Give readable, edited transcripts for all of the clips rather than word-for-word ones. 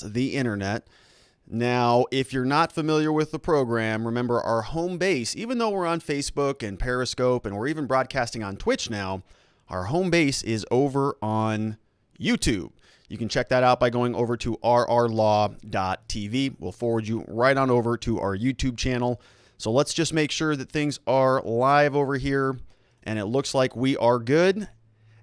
the internet. Now, if you're not familiar with the program, remember our home base, even though we're on Facebook and Periscope and we're even broadcasting on Twitch now, our home base is over on YouTube. You can check that out by going over to rrlaw.tv. We'll forward you right on over to our YouTube channel. So let's just make sure that things are live over here, and it looks like we are good.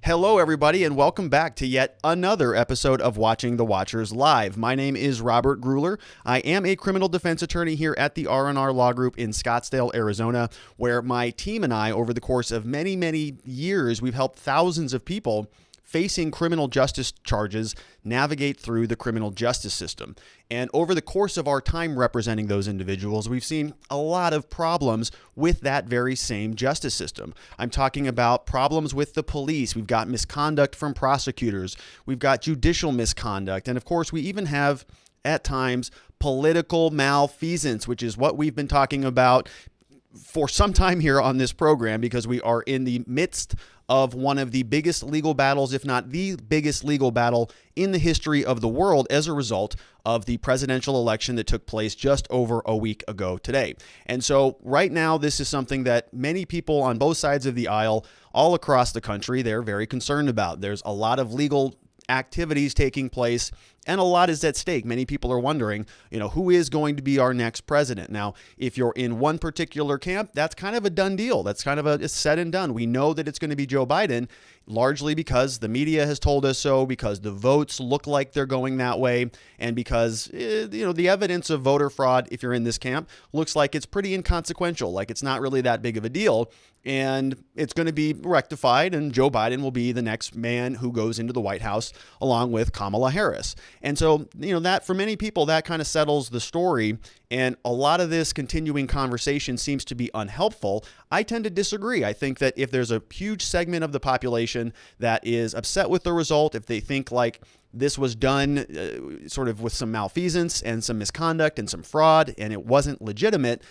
Hello, everybody, and welcome back to yet another episode of Watching the Watchers Live. My name is Robert Gruler. I am a criminal defense attorney here at the R&R Law Group in Scottsdale, Arizona, where my team and I, over the course of many, many years, we've helped thousands of people facing criminal justice charges navigate through the criminal justice system. And over the course of our time representing those individuals, we've seen a lot of problems with that very same justice system. I'm talking about problems with the police. We've got misconduct from prosecutors. We've got judicial misconduct. And of course, we even have, at times, political malfeasance, which is what we've been talking about for some time here on this program, because we are in the midst of one of the biggest legal battles, if not the biggest legal battle in the history of the world as a result of the presidential election that took place just over a week ago today. And so right now, this is something that many people on both sides of the aisle all across the country, they're very concerned about. There's a lot of legal activities taking place, and a lot is at stake. Many people are wondering, who is going to be our next president? Now, if you're in one particular camp, that's kind of a done deal. That's kind of a said and done. We know that it's going to be Joe Biden, largely because the media has told us so, because the votes look like they're going that way, and because, the evidence of voter fraud, if you're in this camp, looks like it's pretty inconsequential, like it's not really that big of a deal, and it's going to be rectified, and Joe Biden will be the next man who goes into the White House along with Kamala Harris. And so, that for many people, that kind of settles the story. And a lot of this continuing conversation seems to be unhelpful. I tend to disagree. I think that if there's a huge segment of the population that is upset with the result, if they think like this was done sort of with some malfeasance and some misconduct and some fraud and it wasn't legitimate,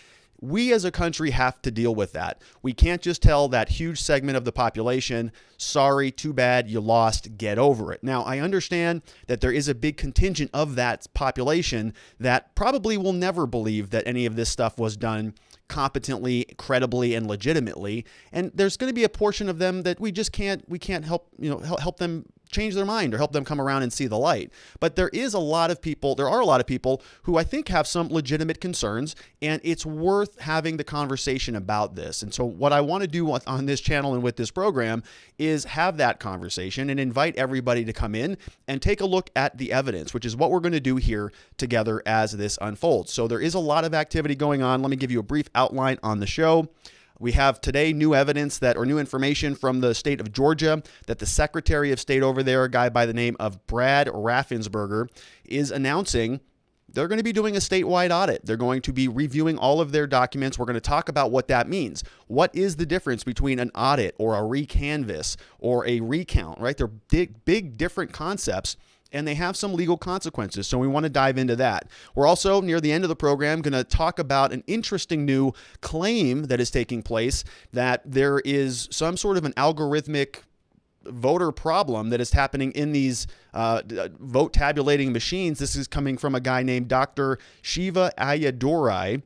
we as a country have to deal with that. We can't just tell that huge segment of the population, sorry, too bad, you lost, get over it. Now, I understand that there is a big contingent of that population that probably will never believe that any of this stuff was done competently, credibly, and legitimately. And there's going to be a portion of them that we can't help, help them change their mind or help them come around and see the light. But there are a lot of people who I think have some legitimate concerns, and it's worth having the conversation about this. And so what I want to do on this channel and with this program is have that conversation and invite everybody to come in and take a look at the evidence, which is what we're going to do here together as this unfolds. So there is a lot of activity going on. Let me give you a brief outline on the show. We have today new information from the state of Georgia that the Secretary of State over there, a guy by the name of Brad Raffensperger, is announcing they're going to be doing a statewide audit. They're going to be reviewing all of their documents. We're going to talk about what that means. What is the difference between an audit or a recanvass or a recount, right? They're big different concepts, and they have some legal consequences. So we want to dive into that. We're also near the end of the program going to talk about an interesting new claim that is taking place, that there is some sort of an algorithmic voter problem that is happening in these vote tabulating machines. This is coming from a guy named Dr. Shiva Ayyadurai.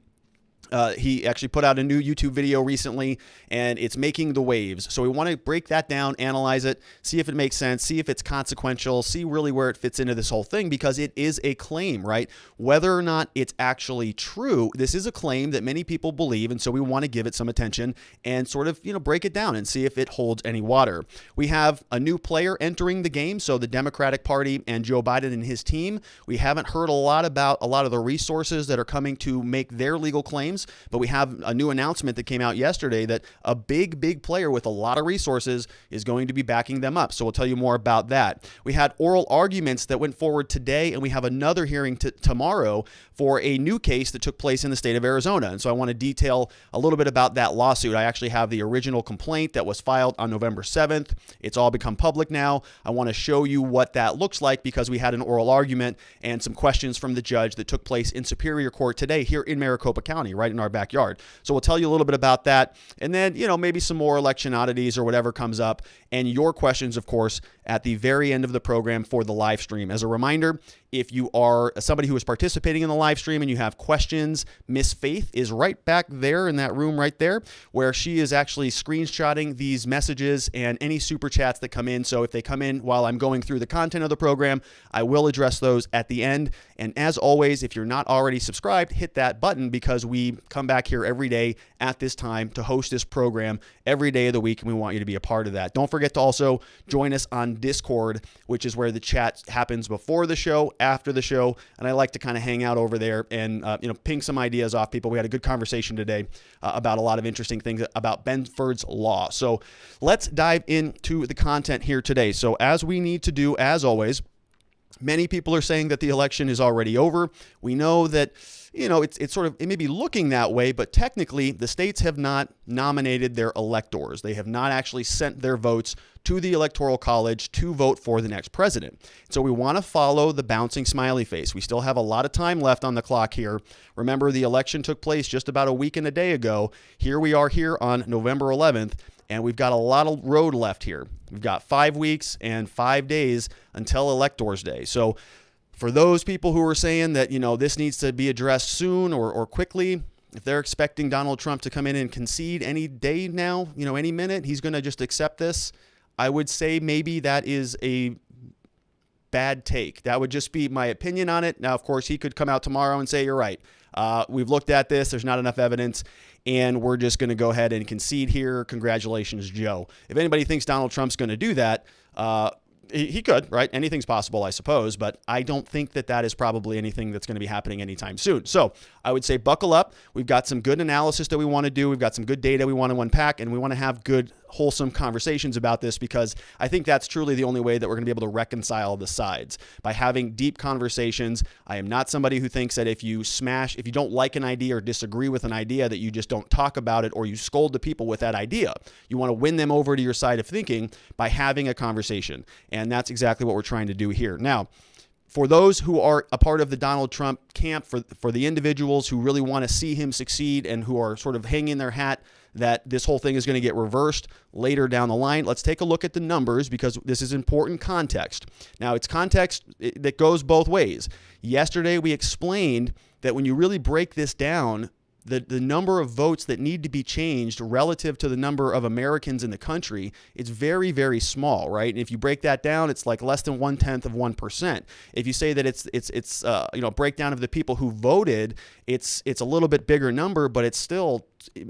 He actually put out a new YouTube video recently, and it's making the waves. So we want to break that down, analyze it, see if it makes sense, see if it's consequential, see really where it fits into this whole thing, because it is a claim, right? Whether or not it's actually true, this is a claim that many people believe, and so we want to give it some attention and sort of, break it down and see if it holds any water. We have a new player entering the game, so the Democratic Party and Joe Biden and his team. We haven't heard a lot about a lot of the resources that are coming to make their legal claims, but we have a new announcement that came out yesterday that a big player with a lot of resources is going to be backing them up. So we'll tell you more about that. We had oral arguments that went forward today, and we have another hearing tomorrow for a new case that took place in the state of Arizona. And so I want to detail a little bit about that lawsuit. I actually have the original complaint that was filed on November 7th. It's all become public now. I want to show you what that looks like because we had an oral argument and some questions from the judge that took place in Superior Court today here in Maricopa County, right in our backyard. So we'll tell you a little bit about that. And then, maybe some more election oddities or whatever comes up, and your questions, of course, at the very end of the program for the live stream. As a reminder, If you are somebody who is participating in the live stream and you have questions, Miss Faith is right back there in that room right there, where she is actually screenshotting these messages and any super chats that come in. So if they come in while I'm going through the content of the program, I will address those at the end. And as always, if you're not already subscribed, hit that button, because we come back here every day at this time to host this program every day of the week, and we want you to be a part of that. Don't forget to also join us on Discord, which is where the chat happens before the show, after the show, and I like to kind of hang out over there and ping some ideas off people. We had a good conversation today about a lot of interesting things about Benford's Law. So let's dive into the content here today. So as we need to do, as always, many people are saying that the election is already over. We know that, it may be looking that way, but technically the states have not nominated their electors. They have not actually sent their votes to the Electoral College to vote for the next president. So we want to follow the bouncing smiley face. We still have a lot of time left on the clock here. Remember, the election took place just about a week and a day ago. Here we are here on November 11th. And we've got a lot of road left here. We've got 5 weeks and 5 days until Electors Day. So for those people who are saying that, this needs to be addressed soon or quickly, if they're expecting Donald Trump to come in and concede any day now, any minute, he's going to just accept this, I would say maybe that is a bad take. That would just be my opinion on it. Now, of course, he could come out tomorrow and say, you're right. We've looked at this. There's not enough evidence, and we're just going to go ahead and concede here. Congratulations, Joe. If anybody thinks Donald Trump's going to do that, he could, right? Anything's possible, I suppose, but I don't think that is probably anything that's going to be happening anytime soon. So I would say buckle up. We've got some good analysis that we want to do. We've got some good data we want to unpack, and we want to have good, wholesome conversations about this, because I think that's truly the only way that we're going to be able to reconcile the sides, by having deep conversations. I am not somebody who thinks that if you don't like an idea or disagree with an idea, that you just don't talk about it or you scold the people with that idea. You want to win them over to your side of thinking by having a conversation. And that's exactly what we're trying to do here. Now, for those who are a part of the Donald Trump camp, for the individuals who really want to see him succeed and who are sort of hanging their hat that this whole thing is going to get reversed later down the line, let's take a look at the numbers, because this is important context. Now, it's context that goes both ways. Yesterday, we explained that when you really break this down, the number of votes that need to be changed relative to the number of Americans in the country, it's very, very small, right? And if you break that down, it's like less than 0.1%. If you say that it's breakdown of the people who voted, it's a little bit bigger number, but it's still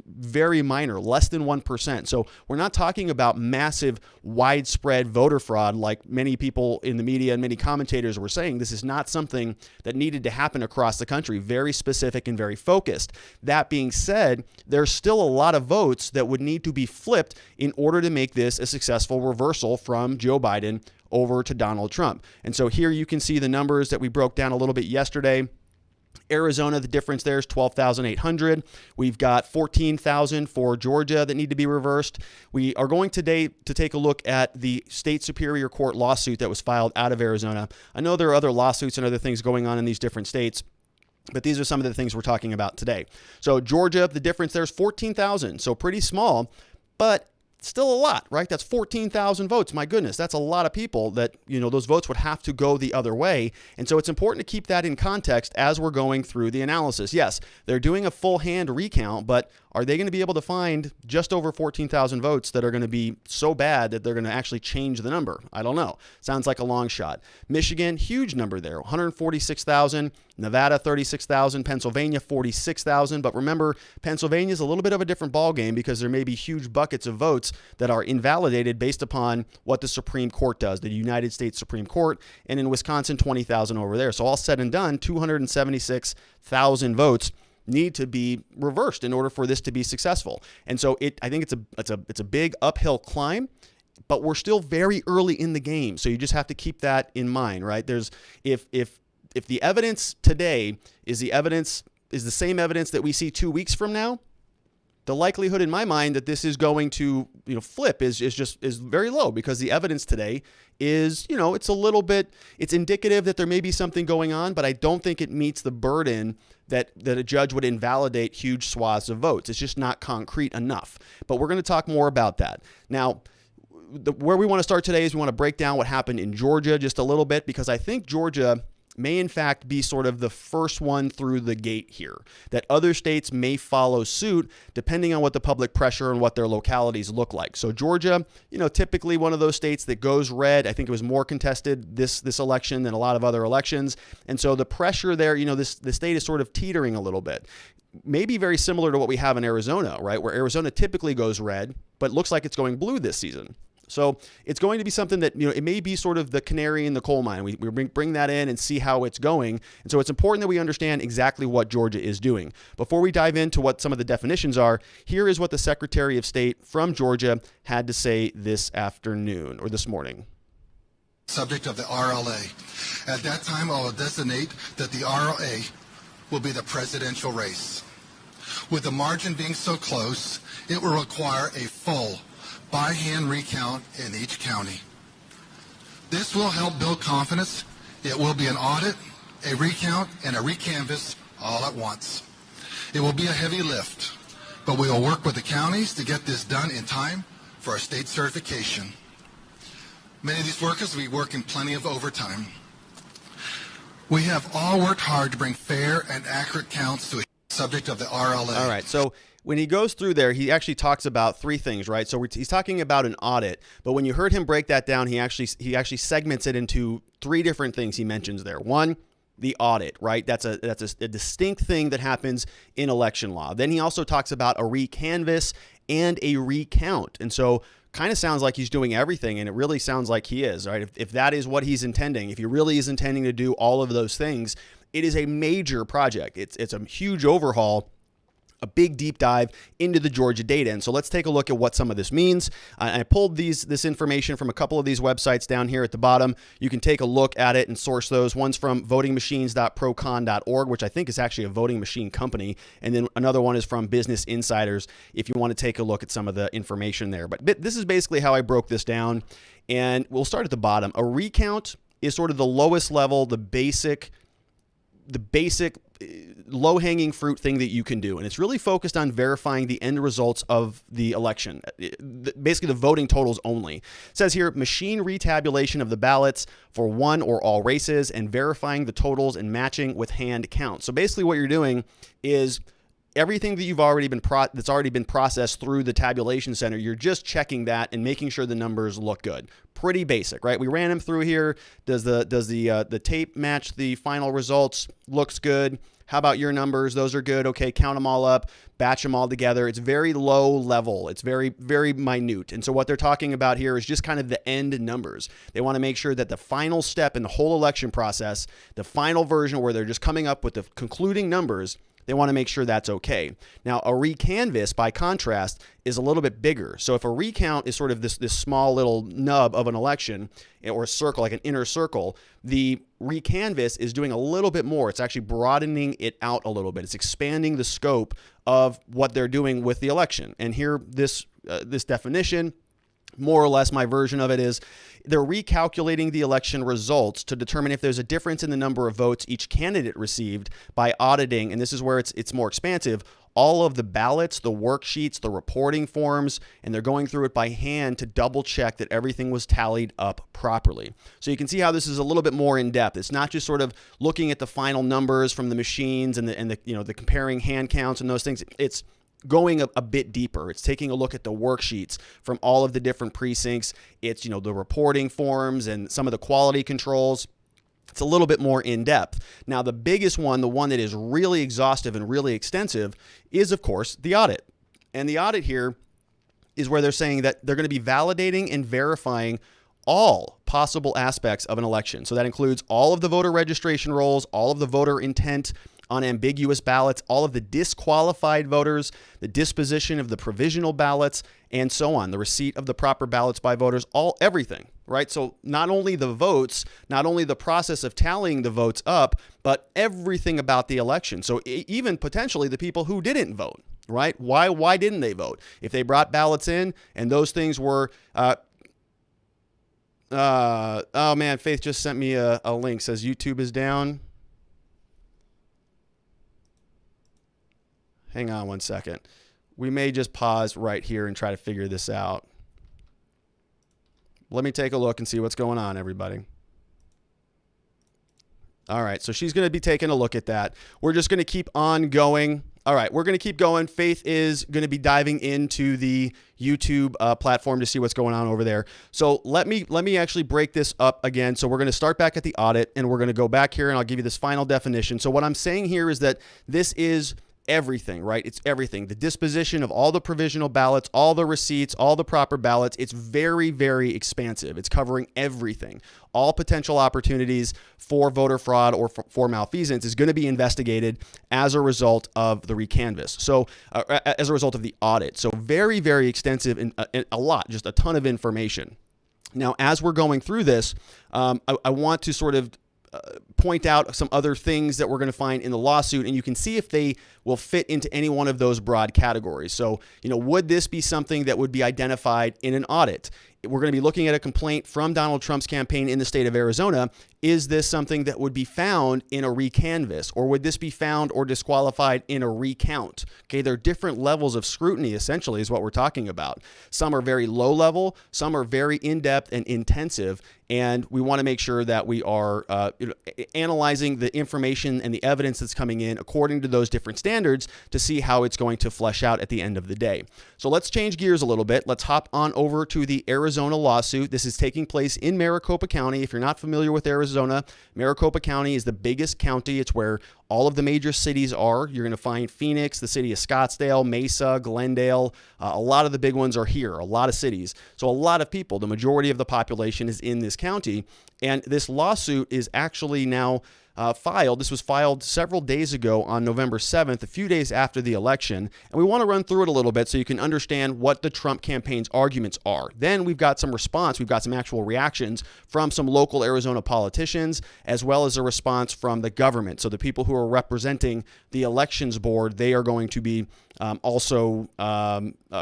very minor, less than 1%. So we're not talking about massive, widespread voter fraud like many people in the media and many commentators were saying. This is not something that needed to happen across the country. Very specific and very focused. That being said, there's still a lot of votes that would need to be flipped in order to make this a successful reversal from Joe Biden over to Donald Trump. And so here you can see the numbers that we broke down a little bit yesterday. Arizona, the difference there is 12,800. We've got 14,000 for Georgia that need to be reversed. We are going today to take a look at the state superior court lawsuit that was filed out of Arizona. I know there are other lawsuits and other things going on in these different states, but these are some of the things we're talking about today. So Georgia, the difference there is 14,000. So pretty small, but still a lot, right? That's 14,000 votes. My goodness, that's a lot of people that, those votes would have to go the other way. And so it's important to keep that in context as we're going through the analysis. Yes, they're doing a full hand recount, but are they going to be able to find just over 14,000 votes that are going to be so bad that they're going to actually change the number? I don't know. Sounds like a long shot. Michigan, huge number there, 146,000. Nevada, 36,000. Pennsylvania, 46,000. But remember, Pennsylvania is a little bit of a different ballgame, because there may be huge buckets of votes that are invalidated based upon what the Supreme Court does, the United States Supreme Court. And in Wisconsin, 20,000 over there. So all said and done, 276,000 votes need to be reversed in order for this to be successful. And so I think it's a big uphill climb, but we're still very early in the game. So you just have to keep that in mind, right? If the evidence today is the same evidence that we see 2 weeks from now, the likelihood in my mind that this is going to flip is very low, because the evidence today is it's indicative that there may be something going on, but I don't think it meets the burden that a judge would invalidate huge swaths of votes. It's just not concrete enough. But we're going to talk more about that. Now, where we want to start today is we want to break down what happened in Georgia just a little bit, because I think Georgia may in fact be sort of the first one through the gate here, that other states may follow suit depending on what the public pressure and what their localities look like. So Georgia, typically one of those states that goes red. I think it was more contested this election than a lot of other elections. And so the pressure there, the state is sort of teetering a little bit. Maybe very similar to what we have in Arizona, right? Where Arizona typically goes red, but looks like it's going blue this season. So it's going to be something that, it may be sort of the canary in the coal mine. We bring that in and see how it's going. And so it's important that we understand exactly what Georgia is doing. Before we dive into what some of the definitions are, here is what the Secretary of State from Georgia had to say this afternoon or this morning. Subject of the RLA. At that time, I will designate that the RLA will be the presidential race. With the margin being so close, it will require a full by-hand recount in each county. This will help build confidence. It will be an audit, a recount, and a recanvass all at once. It will be a heavy lift, but we will work with the counties to get this done in time for our state certification. Many of these workers will be working plenty of overtime. We have all worked hard to bring fair and accurate counts to a subject of the RLA. All right, so when he goes through there, he actually talks about three things, right? So he's talking about an audit, but when you heard him break that down, he actually segments it into three different things he mentions there. One, the audit, right? That's a distinct thing that happens in election law. Then he also talks about a recanvass and a recount. And so kind of sounds like he's doing everything, and it really sounds like he is, right? If that is what he's intending, if he really is intending to do all of those things, it is a major project. It's a huge overhaul, a big deep dive into the Georgia data. And so let's take a look at what some of this means. I pulled this information from a couple of these websites down here at the bottom. You can take a look at it and source those. One's from votingmachines.procon.org, which I think is actually a voting machine company. And then another one is from Business Insiders if you want to take a look at some of the information there. But this is basically how I broke this down. And we'll start at the bottom. A recount is sort of the lowest level, the basic low-hanging fruit thing that you can do. And it's really focused on verifying the end results of the election, basically the voting totals only. It says here, machine retabulation of the ballots for one or all races and verifying the totals and matching with hand count. So basically what you're doing is everything that that's already been processed through the tabulation center, you're just checking that and making sure the numbers look good. Pretty basic, right? We ran them through here. Does the tape match the final results? Looks good. How about your numbers? Those are good. Okay, count them all up, batch them all together. It's very low level. It's very, very minute. And so what they're talking about here is just kind of the end numbers. They want to make sure that the final step in the whole election process, the final version where they're just coming up with the concluding numbers, they want to make sure that's okay. Now, a recanvass, by contrast, is a little bit bigger. So if a recount is sort of this small little nub of an election or a circle, like an inner circle, the recanvass is doing a little bit more. It's actually broadening it out a little bit. It's expanding the scope of what they're doing with the election. And here, this definition, more or less my version of it is, they're recalculating the election results to determine if there's a difference in the number of votes each candidate received by auditing, and this is where it's more expansive, all of the ballots, the worksheets, the reporting forms, and they're going through it by hand to double check that everything was tallied up properly. So you can see how this is a little bit more in depth. It's not just sort of looking at the final numbers from the machines and the comparing hand counts and those things. It's going a bit deeper. It's taking a look at the worksheets from all of the different precincts. It's, the reporting forms and some of the quality controls. It's a little bit more in depth. Now, the biggest one, the one that is really exhaustive and really extensive, is, of course, the audit. And the audit here is where they're saying that they're going to be validating and verifying all possible aspects of an election. So that includes all of the voter registration rolls, all of the voter intent on ambiguous ballots, all of the disqualified voters, the disposition of the provisional ballots, and so on, the receipt of the proper ballots by voters, everything, right? So not only the votes, not only the process of tallying the votes up, but everything about the election. So even potentially the people who didn't vote, right? Why didn't they vote? If they brought ballots in and those things were, oh man, Faith just sent me a link, says YouTube is down. Hang on one second. We may just pause right here and try to figure this out. Let me take a look and see what's going on, everybody. All right, so she's going to be taking a look at that. We're just going to keep on going. All right, we're going to keep going. Faith is going to be diving into the YouTube platform to see what's going on over there. So let me actually break this up again. So we're going to start back at the audit, and we're going to go back here, and I'll give you this final definition. So what I'm saying here is that this is everything, right? It's everything. The disposition of all the provisional ballots, all the receipts, all the proper ballots. It's very, very expansive. It's covering everything. All potential opportunities for voter fraud or for malfeasance is going to be investigated as a result of the recanvass. So as a result of the audit. So very, very extensive and a lot, just a ton of information. Now, as we're going through this, I want to sort of point out some other things that we're going to find in the lawsuit, and you can see if they will fit into any one of those broad categories. So, would this be something that would be identified in an audit? We're going to be looking at a complaint from Donald Trump's campaign in the state of Arizona. Is this something that would be found in a recanvass, or would this be found or disqualified in a recount? Okay, there are different levels of scrutiny, essentially, is what we're talking about. Some are very low level, some are very in-depth and intensive, and we want to make sure that we are analyzing the information and the evidence that's coming in according to those different standards to see how it's going to flesh out at the end of the day. So let's change gears a little bit. Let's hop on over to the Arizona lawsuit. This is taking place in Maricopa County. If you're not familiar with Arizona, Maricopa County is the biggest county. It's where all of the major cities are. You're going to find Phoenix, the city of Scottsdale, Mesa, Glendale. A lot of the big ones are here, a lot of cities. So a lot of people, the majority of the population is in this county. And this lawsuit is actually now filed. This was filed several days ago on November 7th, a few days after the election. And we want to run through it a little bit so you can understand what the Trump campaign's arguments are. Then we've got some response. We've got some actual reactions from some local Arizona politicians, as well as a response from the government. So the people who are representing the elections board, they are going to be also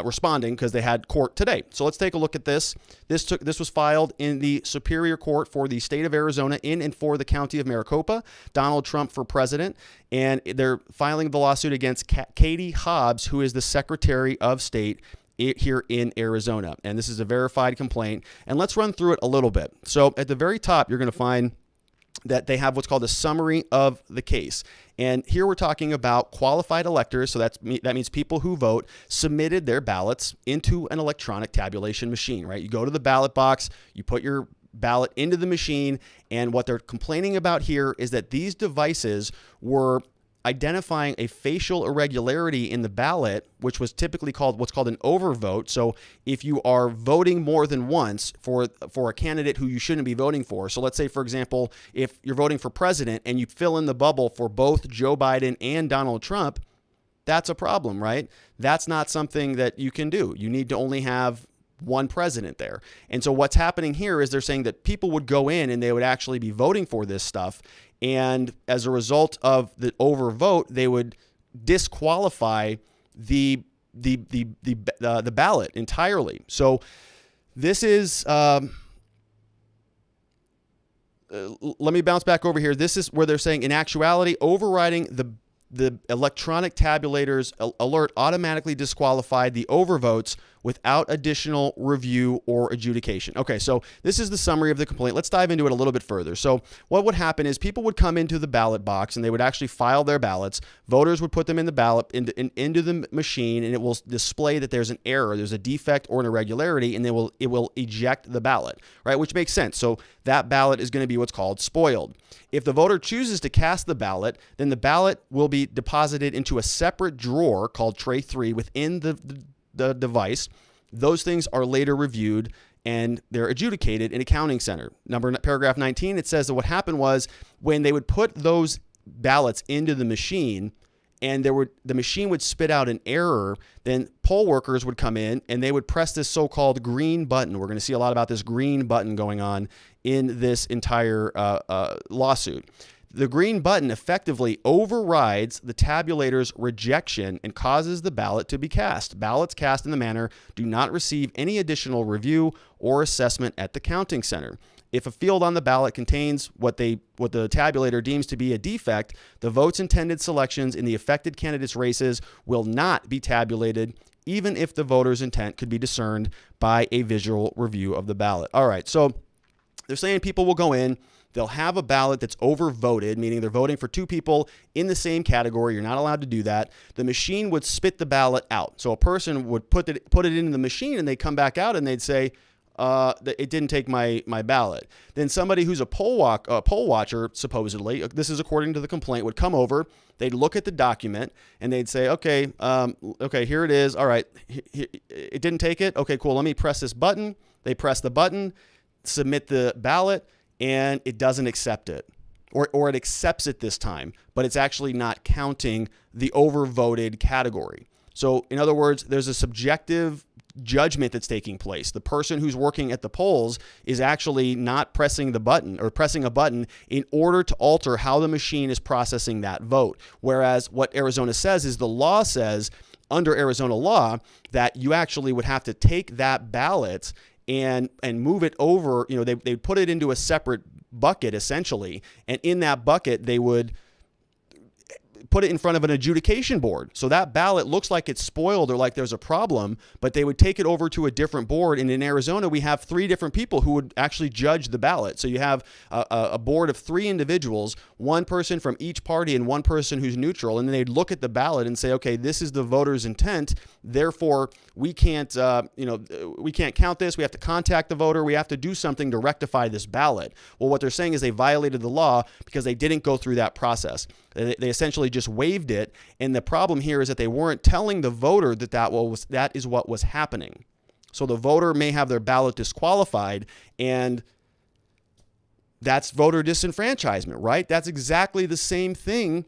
responding because they had court today. So let's take a look at this. This was filed in the Superior Court for the state of Arizona in and for the county of Maricopa. Donald Trump for president, and they're filing the lawsuit against Katie Hobbs, who is the Secretary of State here in Arizona. And this is a verified complaint. And let's run through it a little bit. So at the very top, you're going to find that they have what's called a summary of the case. And here we're talking about qualified electors, so that means people who vote, submitted their ballots into an electronic tabulation machine, right? You go to the ballot box, you put your ballot into the machine, and what they're complaining about here is that these devices were identifying a facial irregularity in the ballot, which was typically called what's called an overvote. So if you are voting more than once for a candidate who you shouldn't be voting for, so let's say, for example, if you're voting for president and you fill in the bubble for both Joe Biden and Donald Trump, that's a problem, right? That's not something that you can do. You need to only have one president there. And so what's happening here is they're saying that people would go in and they would actually be voting for this stuff. And as a result of the overvote, they would disqualify the ballot entirely. So this is, let me bounce back over here. This is where they're saying, in actuality, overriding the electronic tabulators alert automatically disqualified the overvotes without additional review or adjudication. Okay, so this is the summary of the complaint. Let's dive into it a little bit further. So what would happen is people would come into the ballot box and they would actually file their ballots. Voters would put them in the ballot into the machine, and it will display that there's an error, there's a defect or an irregularity, and it will eject the ballot, right? Which makes sense. So that ballot is going to be what's called spoiled. If the voter chooses to cast the ballot, then the ballot will be deposited into a separate drawer called tray 3 within the device. Those things are later reviewed and they're adjudicated in a counting center. Paragraph 19, it says that what happened was when they would put those ballots into the machine and the machine would spit out an error, then poll workers would come in and they would press this so-called green button. We're going to see a lot about this green button going on in this entire lawsuit. The green button effectively overrides the tabulator's rejection and causes the ballot to be cast. Ballots cast in the manner do not receive any additional review or assessment at the counting center. If a field on the ballot contains what the tabulator deems to be a defect, the votes intended selections in the affected candidates' races will not be tabulated, even if the voter's intent could be discerned by a visual review of the ballot. All right, so they're saying people will go in, they'll have a ballot that's overvoted, meaning they're voting for two people in the same category. You're not allowed to do that. The machine would spit the ballot out. So a person would put it into the machine, and they'd come back out and they'd say, it didn't take my ballot. Then somebody who's a poll watcher, supposedly, this is according to the complaint, would come over. They'd look at the document and they'd say, okay, here it is. All right, it didn't take it. Okay, cool. Let me press this button. They press the button, submit the ballot, and it doesn't accept it. Or it accepts it this time, but it's actually not counting the overvoted category. So in other words, there's a subjective judgment that's taking place. The person who's working at the polls is actually not pressing the button or pressing a button in order to alter how the machine is processing that vote. Whereas what Arizona says is the law says under Arizona law that you actually would have to take that ballot and move it over. You know, they put it into a separate bucket essentially. And in that bucket, they would put it in front of an adjudication board. So that ballot looks like it's spoiled or like there's a problem, but they would take it over to a different board. And in Arizona, we have 3 different people who would actually judge the ballot. So you have a board of 3 individuals, one person from each party and one person who's neutral. And then they'd look at the ballot and say, okay, this is the voter's intent. Therefore, we can't count this. We have to contact the voter. We have to do something to rectify this ballot. Well, what they're saying is they violated the law because they didn't go through that process. They essentially just waived it. And the problem here is that they weren't telling the voter that is what was happening. So the voter may have their ballot disqualified, and that's voter disenfranchisement, right? That's exactly the same thing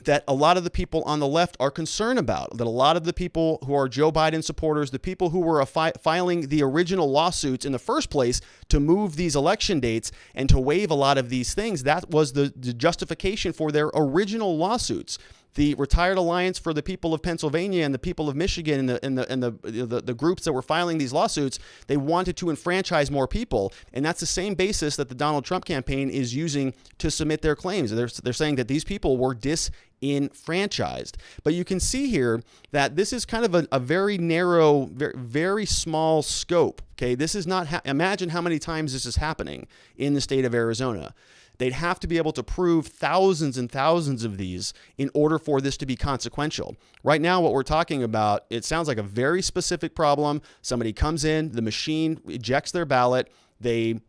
that a lot of the people on the left are concerned about, that a lot of the people who are Joe Biden supporters, the people who were filing the original lawsuits in the first place to move these election dates and to waive a lot of these things, that was the justification for their original lawsuits. The Retired Alliance for the People of Pennsylvania and the people of Michigan and the groups that were filing these lawsuits, they wanted to enfranchise more people. And that's the same basis that the Donald Trump campaign is using to submit their claims. They're saying that these people were disenfranchised. But you can see here that this is kind of a very narrow, very small scope. Okay, this is not, imagine how many times this is happening in the state of Arizona. They'd have to be able to prove thousands and thousands of these in order for this to be consequential. Right now, what we're talking about, it sounds like a very specific problem. Somebody comes in, the machine ejects their ballot, they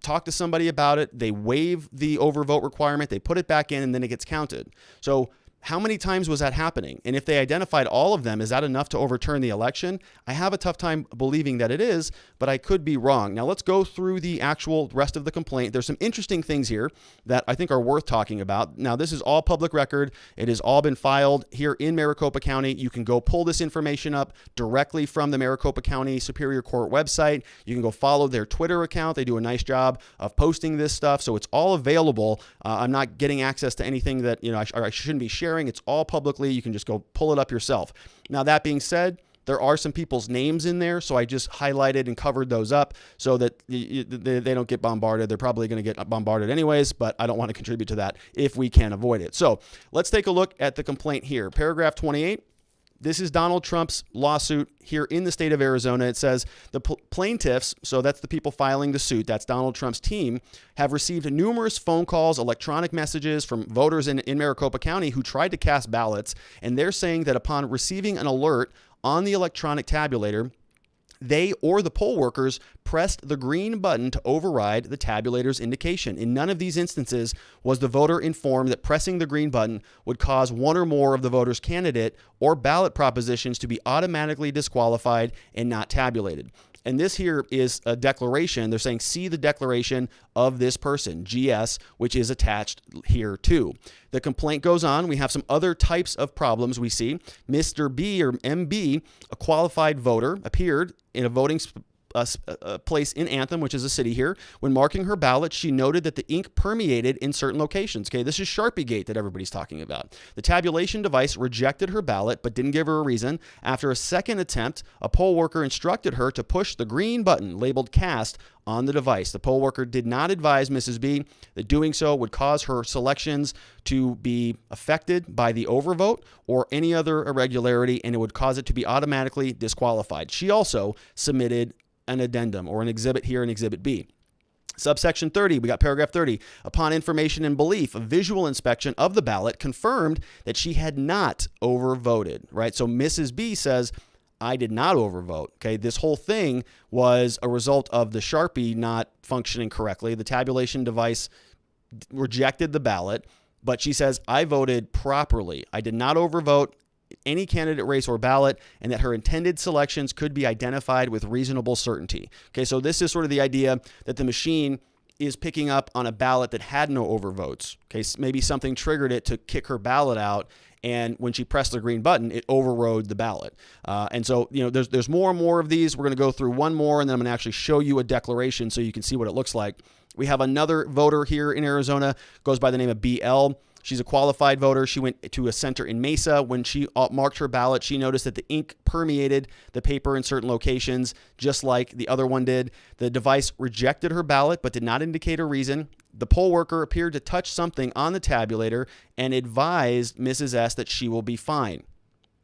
talk to somebody about it, they waive the overvote requirement, they put it back in, and then it gets counted. So how many times was that happening? And if they identified all of them, is that enough to overturn the election? I have a tough time believing that it is, but I could be wrong. Now let's go through the actual rest of the complaint. There's some interesting things here that I think are worth talking about. Now this is all public record. It has all been filed here in Maricopa County. You can go pull this information up directly from the Maricopa County Superior Court website. You can go follow their Twitter account. They do a nice job of posting this stuff. So it's all available. I'm not getting access to anything that I shouldn't be sharing. It's all publicly. You can just go pull it up yourself. Now, that being said, there are some people's names in there, so I just highlighted and covered those up so that they don't get bombarded. They're probably going to get bombarded anyways, but I don't want to contribute to that if we can avoid it. So let's take a look at the complaint here. Paragraph 28. This is Donald Trump's lawsuit here in the state of Arizona. It says the plaintiffs, so that's the people filing the suit, that's Donald Trump's team, have received numerous phone calls, electronic messages from voters in Maricopa County who tried to cast ballots. And they're saying that upon receiving an alert on the electronic tabulator, they or the poll workers pressed the green button to override the tabulator's indication. In none of these instances was the voter informed that pressing the green button would cause one or more of the voter's candidate or ballot propositions to be automatically disqualified and not tabulated. And this here is a declaration. They're saying, see the declaration of this person, GS, which is attached here too. The complaint goes on. We have some other types of problems we see. Mr. B or MB, a qualified voter, appeared in a voting place in Anthem, which is a city here. When marking her ballot, she noted that the ink permeated in certain locations. Okay, this is Sharpiegate that everybody's talking about. The tabulation device rejected her ballot, but didn't give her a reason. After a second attempt, a poll worker instructed her to push the green button labeled cast on the device. The poll worker did not advise Mrs. B that doing so would cause her selections to be affected by the overvote or any other irregularity, and it would cause it to be automatically disqualified. She also submitted an addendum or an exhibit here in Exhibit B. Subsection 30, we got paragraph 30. Upon information and belief, a visual inspection of the ballot confirmed that she had not overvoted, right? So Mrs. B says, I did not overvote, okay? This whole thing was a result of the Sharpie not functioning correctly. The tabulation device rejected the ballot, but she says, I voted properly. I did not overvote any candidate race or ballot, and that her intended selections could be identified with reasonable certainty. Okay, so this is sort of the idea that the machine is picking up on a ballot that had no overvotes. Okay, maybe something triggered it to kick her ballot out, and when she pressed the green button, it overrode the ballot. And so, there's more and more of these. We're going to go through one more, and then I'm going to actually show you a declaration so you can see what it looks like. We have another voter here in Arizona, goes by the name of BL. She's a qualified voter. She went to a center in Mesa. When she marked her ballot, she noticed that the ink permeated the paper in certain locations, just like the other one did. The device rejected her ballot, but did not indicate a reason. The poll worker appeared to touch something on the tabulator and advised Mrs. S that she will be fine.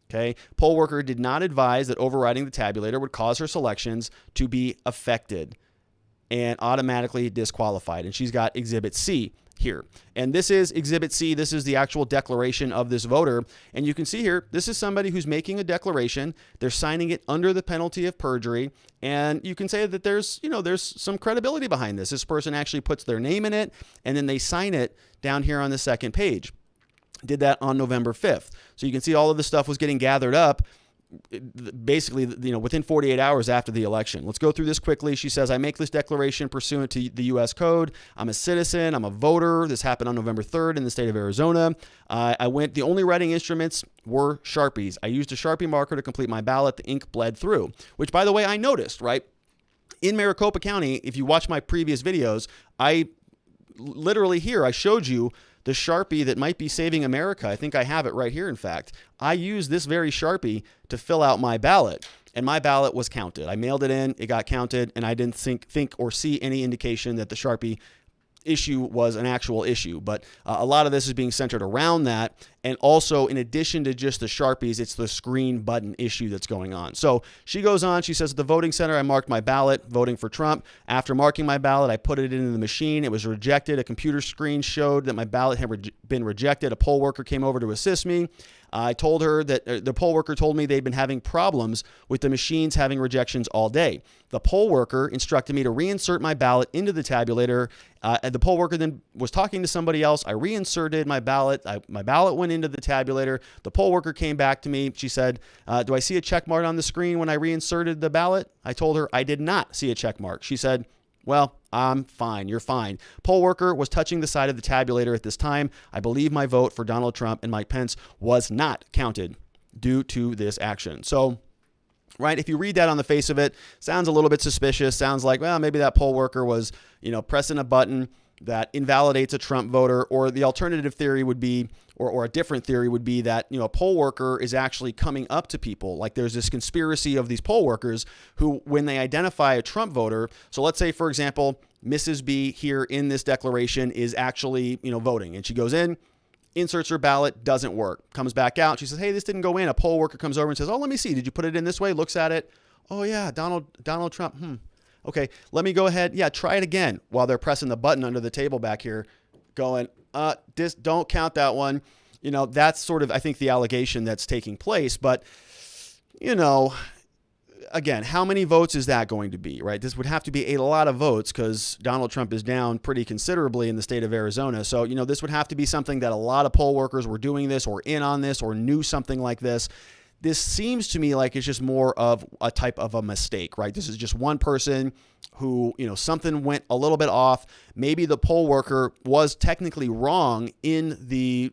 Okay. Poll worker did not advise that overriding the tabulator would cause her selections to be affected and automatically disqualified. And she's got Exhibit C here. And this is Exhibit C. This is the actual declaration of this voter. And you can see here, this is somebody who's making a declaration. They're signing it under the penalty of perjury. And you can say that there's some credibility behind this. This person actually puts their name in it, and then they sign it down here on the second page. Did that on November 5th. So you can see all of this stuff was getting gathered up basically, within 48 hours after the election. Let's go through this quickly. She says, I make this declaration pursuant to the U.S. Code. I'm a citizen. I'm a voter. This happened on November 3rd in the state of Arizona. The only writing instruments were Sharpies. I used a Sharpie marker to complete my ballot. The ink bled through, which, by the way, I noticed, right? In Maricopa County, if you watch my previous videos, I literally here, I showed you the Sharpie that might be saving America. I think I have it right here, in fact. I used this very Sharpie to fill out my ballot, and my ballot was counted. I mailed it in, it got counted, and I didn't think or see any indication that the Sharpie issue was an actual issue. But a lot of this is being centered around that. And also, in addition to just the Sharpies, it's the screen button issue that's going on. So she goes on, she says, at the voting center, I marked my ballot, voting for Trump. After marking my ballot, I put it into the machine. It was rejected. A computer screen showed that my ballot had been rejected. A poll worker came over to assist me. I told her that the poll worker told me they'd been having problems with the machines having rejections all day. The poll worker instructed me to reinsert my ballot into the tabulator. And the poll worker then was talking to somebody else. I reinserted my ballot. My ballot went into the tabulator. The poll worker came back to me. She said, do I see a check mark on the screen when I reinserted the ballot? I told her I did not see a check mark. She said, well, I'm fine. You're fine. Poll worker was touching the side of the tabulator at this time. I believe my vote for Donald Trump and Mike Pence was not counted due to this action. So, right, if you read that on the face of it, sounds a little bit suspicious. Sounds like, well, maybe that poll worker was, pressing a button that invalidates a Trump voter, or the alternative theory would be, or a different theory would be that, a poll worker is actually coming up to people. Like there's this conspiracy of these poll workers who, when they identify a Trump voter, so let's say, for example, Mrs. B here in this declaration is actually, voting, and she goes in, inserts her ballot, doesn't work, comes back out. She says, hey, this didn't go in. A poll worker comes over and says, oh, let me see. Did you put it in this way? Looks at it. Oh yeah, Donald Trump. Okay, let me go ahead. Yeah, try it again while they're pressing the button under the table back here going, don't count that one. That's sort of, I think, the allegation that's taking place. But, again, how many votes is that going to be, right? This would have to be a lot of votes because Donald Trump is down pretty considerably in the state of Arizona. So, this would have to be something that a lot of poll workers were doing this or in on this or knew something like this. This seems to me like it's just more of a type of a mistake, right? This is just one person who, something went a little bit off. Maybe the poll worker was technically wrong in the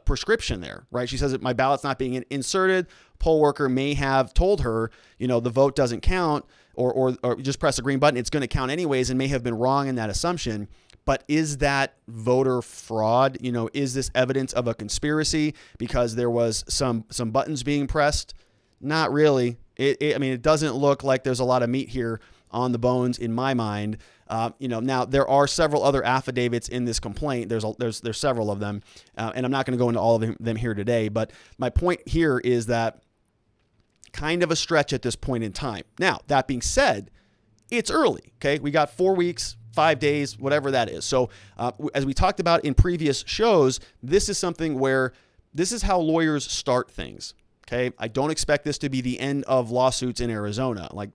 prescription there, right? She says that my ballot's not being inserted. Poll worker may have told her, the vote doesn't count or just press the green button. It's going to count anyways, and may have been wrong in that assumption. But is that voter fraud? Is this evidence of a conspiracy because there was some buttons being pressed? Not really. It doesn't look like there's a lot of meat here on the bones in my mind. Now there are several other affidavits in this complaint. There's several of them, and I'm not going to go into all of them here today. But my point here is that kind of a stretch at this point in time. Now, that being said, it's early. Okay, we got 4 weeks, 5 days, whatever that is. So as we talked about in previous shows, this is something where this is how lawyers start things. Okay. I don't expect this to be the end of lawsuits in Arizona. Like,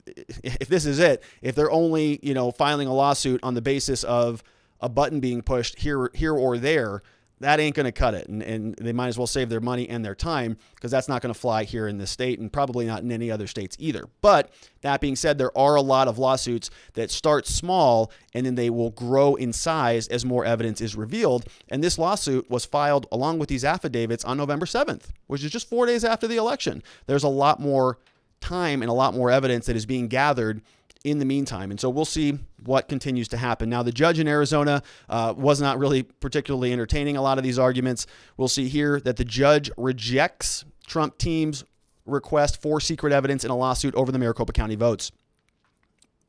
if this is it, if they're only, filing a lawsuit on the basis of a button being pushed here or there, that ain't going to cut it. And they might as well save their money and their time, because that's not going to fly here in this state, and probably not in any other states either. But that being said, there are a lot of lawsuits that start small and then they will grow in size as more evidence is revealed. And this lawsuit was filed along with these affidavits on November 7th, which is just 4 days after the election. There's a lot more time and a lot more evidence that is being gathered in the meantime. And so we'll see what continues to happen. Now, the judge in Arizona was not really particularly entertaining a lot of these arguments. We'll see here that the judge rejects Trump team's request for secret evidence in a lawsuit over the Maricopa County votes.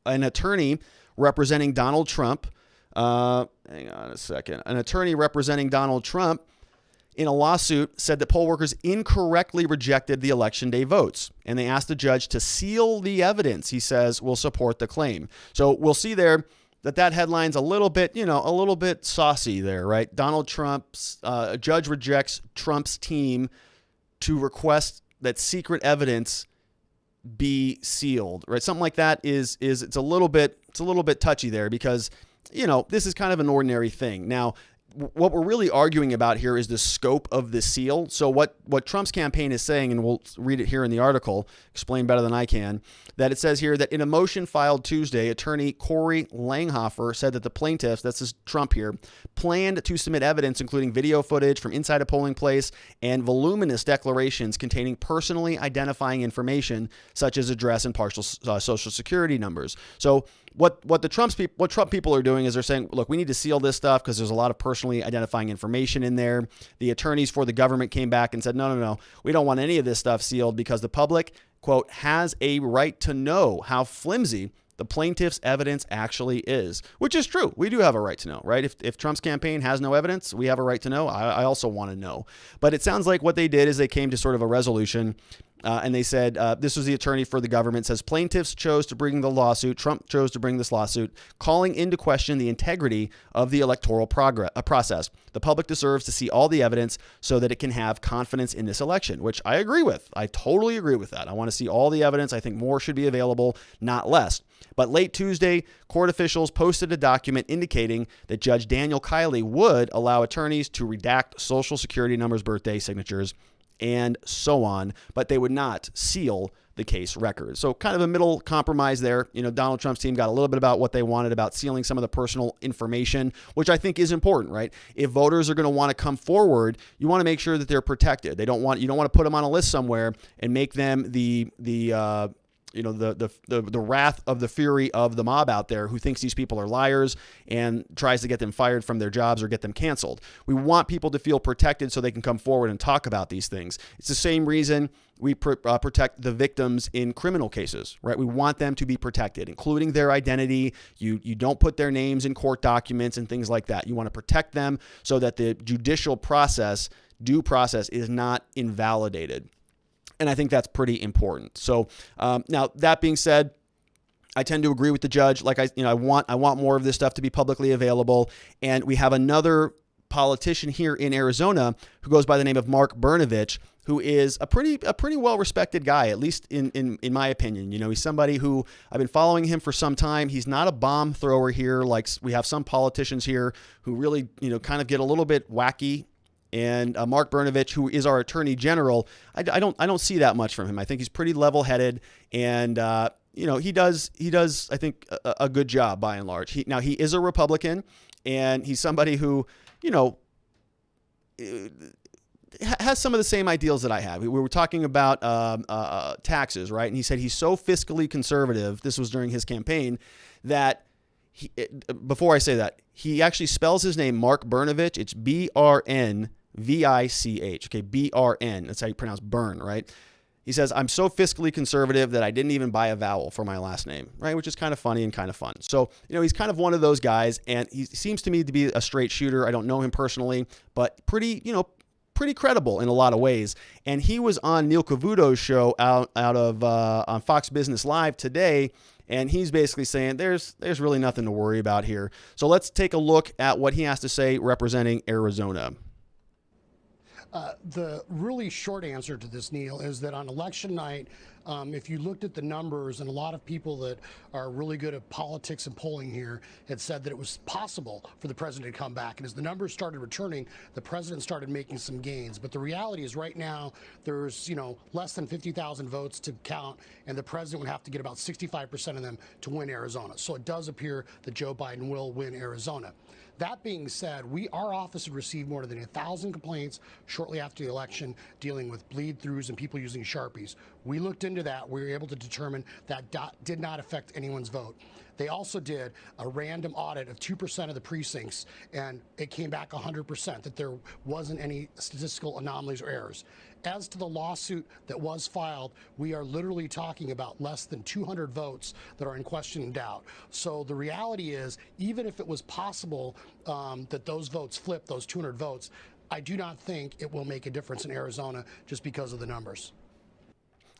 An attorney representing Donald Trump, an attorney representing Donald Trump in a lawsuit said that poll workers incorrectly rejected the election day votes, and they asked the judge to seal the evidence he says will support the claim. So we'll see there that headline's a little bit saucy there, right? Donald Trump's judge rejects Trump's team to request that secret evidence be sealed, right? Something like that it's a little bit touchy there, because this is kind of an ordinary thing. Now, what we're really arguing about here is the scope of the seal. So what Trump's campaign is saying, and we'll read it here in the article, explain better than I can, that it says here that in a motion filed Tuesday, attorney Corey Langhofer said that the plaintiffs, that's this Trump here, planned to submit evidence including video footage from inside a polling place and voluminous declarations containing personally identifying information such as address and partial social security numbers. So what Trump people are doing is they're saying, look, we need to seal this stuff because there's a lot of personally identifying information in there. The attorneys for the government came back and said, no, we don't want any of this stuff sealed because the public, quote, has a right to know how flimsy the plaintiff's evidence actually is, which is true. We do have a right to know, right? If Trump's campaign has no evidence, we have a right to know. I also want to know. But it sounds like what they did is they came to sort of a resolution. And they said, this was the attorney for the government, says plaintiffs chose to bring the lawsuit. Trump chose to bring this lawsuit, calling into question the integrity of the electoral process. The public deserves to see all the evidence so that it can have confidence in this election, which I agree with. I totally agree with that. I want to see all the evidence. I think more should be available, not less. But late Tuesday, court officials posted a document indicating that Judge Daniel Kiley would allow attorneys to redact Social Security numbers, birthday signatures, and so on, but they would not seal the case record. So kind of a middle compromise there. Donald Trump's team got a little bit about what they wanted about sealing some of the personal information, which I think is important, right? If voters are going to want to come forward, you want to make sure that they're protected. You don't want to put them on a list somewhere and make them the wrath of the fury of the mob out there who thinks these people are liars and tries to get them fired from their jobs or get them canceled. We want people to feel protected so they can come forward and talk about these things. It's the same reason we protect the victims in criminal cases, right? We want them to be protected, including their identity. You don't put their names in court documents and things like that. You want to protect them so that the judicial process, due process, is not invalidated. And I think that's pretty important. So now that being said, I tend to agree with the judge. Like I want more of this stuff to be publicly available. And we have another politician here in Arizona who goes by the name of Mark Brnovich, who is a pretty well-respected guy, at least in my opinion. He's somebody who I've been following him for some time. He's not a bomb thrower here like we have some politicians here who really kind of get a little bit wacky. And Mark Brnovich, who is our Attorney General, I don't see that much from him. I think he's pretty level-headed, and he does I think a good job by and large. He is a Republican, and he's somebody who has some of the same ideals that I have. We were talking about taxes, right? And he said he's so fiscally conservative. This was during his campaign that. Before I say that, he actually spells his name Mark Brnovich. It's Brnvich. Okay, Brn. That's how you pronounce burn, right? He says, I'm so fiscally conservative that I didn't even buy a vowel for my last name, right? Which is kind of funny and kind of fun. So, he's kind of one of those guys, and he seems to me to be a straight shooter. I don't know him personally, but pretty credible in a lot of ways. And he was on Neil Cavuto's show out of on Fox Business Live today. And he's basically saying there's really nothing to worry about here. So let's take a look at what he has to say representing Arizona. The really short answer to this, Neil, is that on election night, if you looked at the numbers, and a lot of people that are really good at politics and polling here had said that it was possible for the president to come back. And as the numbers started returning, the president started making some gains. But the reality is right now there's, less than 50,000 votes to count, and the president would have to get about 65% of them to win Arizona. So it does appear that Joe Biden will win Arizona. That being said, our office had received more than 1,000 complaints shortly after the election dealing with bleed-throughs and people using Sharpies. We looked into that. We were able to determine that did not affect anyone's vote. They also did a random audit of 2% of the precincts, and it came back 100%, that there wasn't any statistical anomalies or errors. As to the lawsuit that was filed, we are literally talking about less than 200 votes that are in question and doubt. So the reality is, even if it was possible that those votes flip, those 200 votes, I do not think it will make a difference in Arizona just because of the numbers.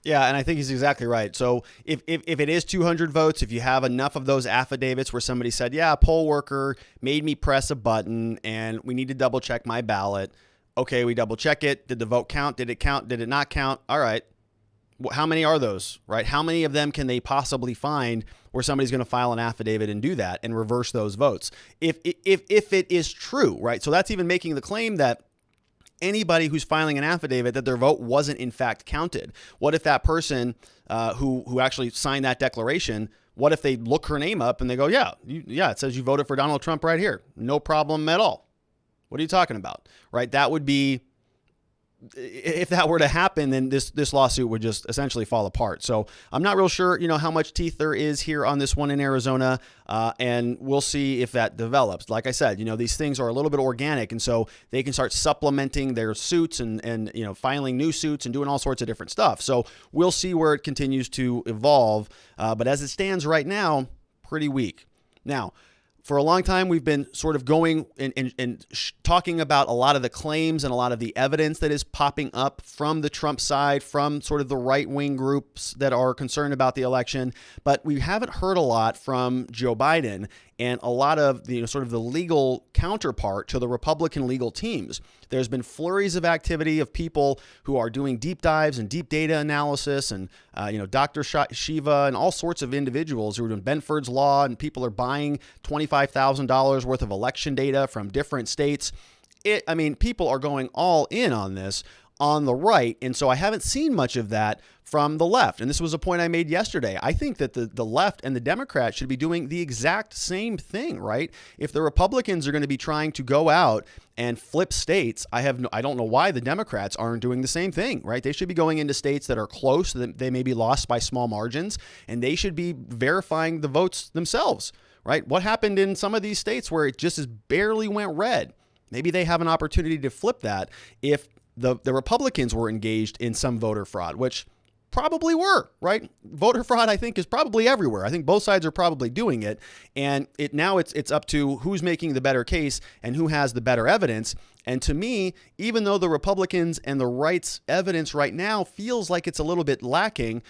Yeah, and I think he's exactly right. So if it is 200 votes, if you have enough of those affidavits where somebody said, yeah, a poll worker made me press a button and we need to double check my ballot. Okay, we double check it. Did the vote count? Did it count? Did it not count? All right. How many are those, right? How many of them can they possibly find where somebody's going to file an affidavit and do that and reverse those votes? If it is true, right? So that's even making the claim that anybody who's filing an affidavit that their vote wasn't in fact counted. What if that person who actually signed that declaration, what if they look her name up and they go, yeah, it says you voted for Donald Trump right here. No problem at all. What are you talking about? Right? That would be, if that were to happen, then this lawsuit would just essentially fall apart. So I'm not real sure, how much teeth there is here on this one in Arizona, and we'll see if that develops. Like I said, these things are a little bit organic, and so they can start supplementing their suits and filing new suits and doing all sorts of different stuff. So we'll see where it continues to evolve. But as it stands right now, pretty weak. Now, for a long time, we've been sort of going and talking about a lot of the claims and a lot of the evidence that is popping up from the Trump side, from sort of the right-wing groups that are concerned about the election. But we haven't heard a lot from Joe Biden and a lot of the sort of the legal counterpart to the Republican legal teams. There's been flurries of activity of people who are doing deep dives and deep data analysis, and Dr. Shiva and all sorts of individuals who are doing Benford's Law, and people are buying $25,000 worth of election data from different states. People are going all in on this on the right. And so I haven't seen much of that from the left. And this was a point I made yesterday. I think that the left and the Democrats should be doing the exact same thing, right? If the Republicans are going to be trying to go out and flip states, I don't know why the Democrats aren't doing the same thing, right? They should be going into states that are close, that they may be lost by small margins, and they should be verifying the votes themselves, right? What happened in some of these states where it just barely went red? Maybe they have an opportunity to flip that if the Republicans were engaged in some voter fraud, which probably were, right? Voter fraud, I think, is probably everywhere. I think both sides are probably doing it. And now it's up to who's making the better case and who has the better evidence. And to me, even though the Republicans and the right's evidence right now feels like it's a little bit lacking,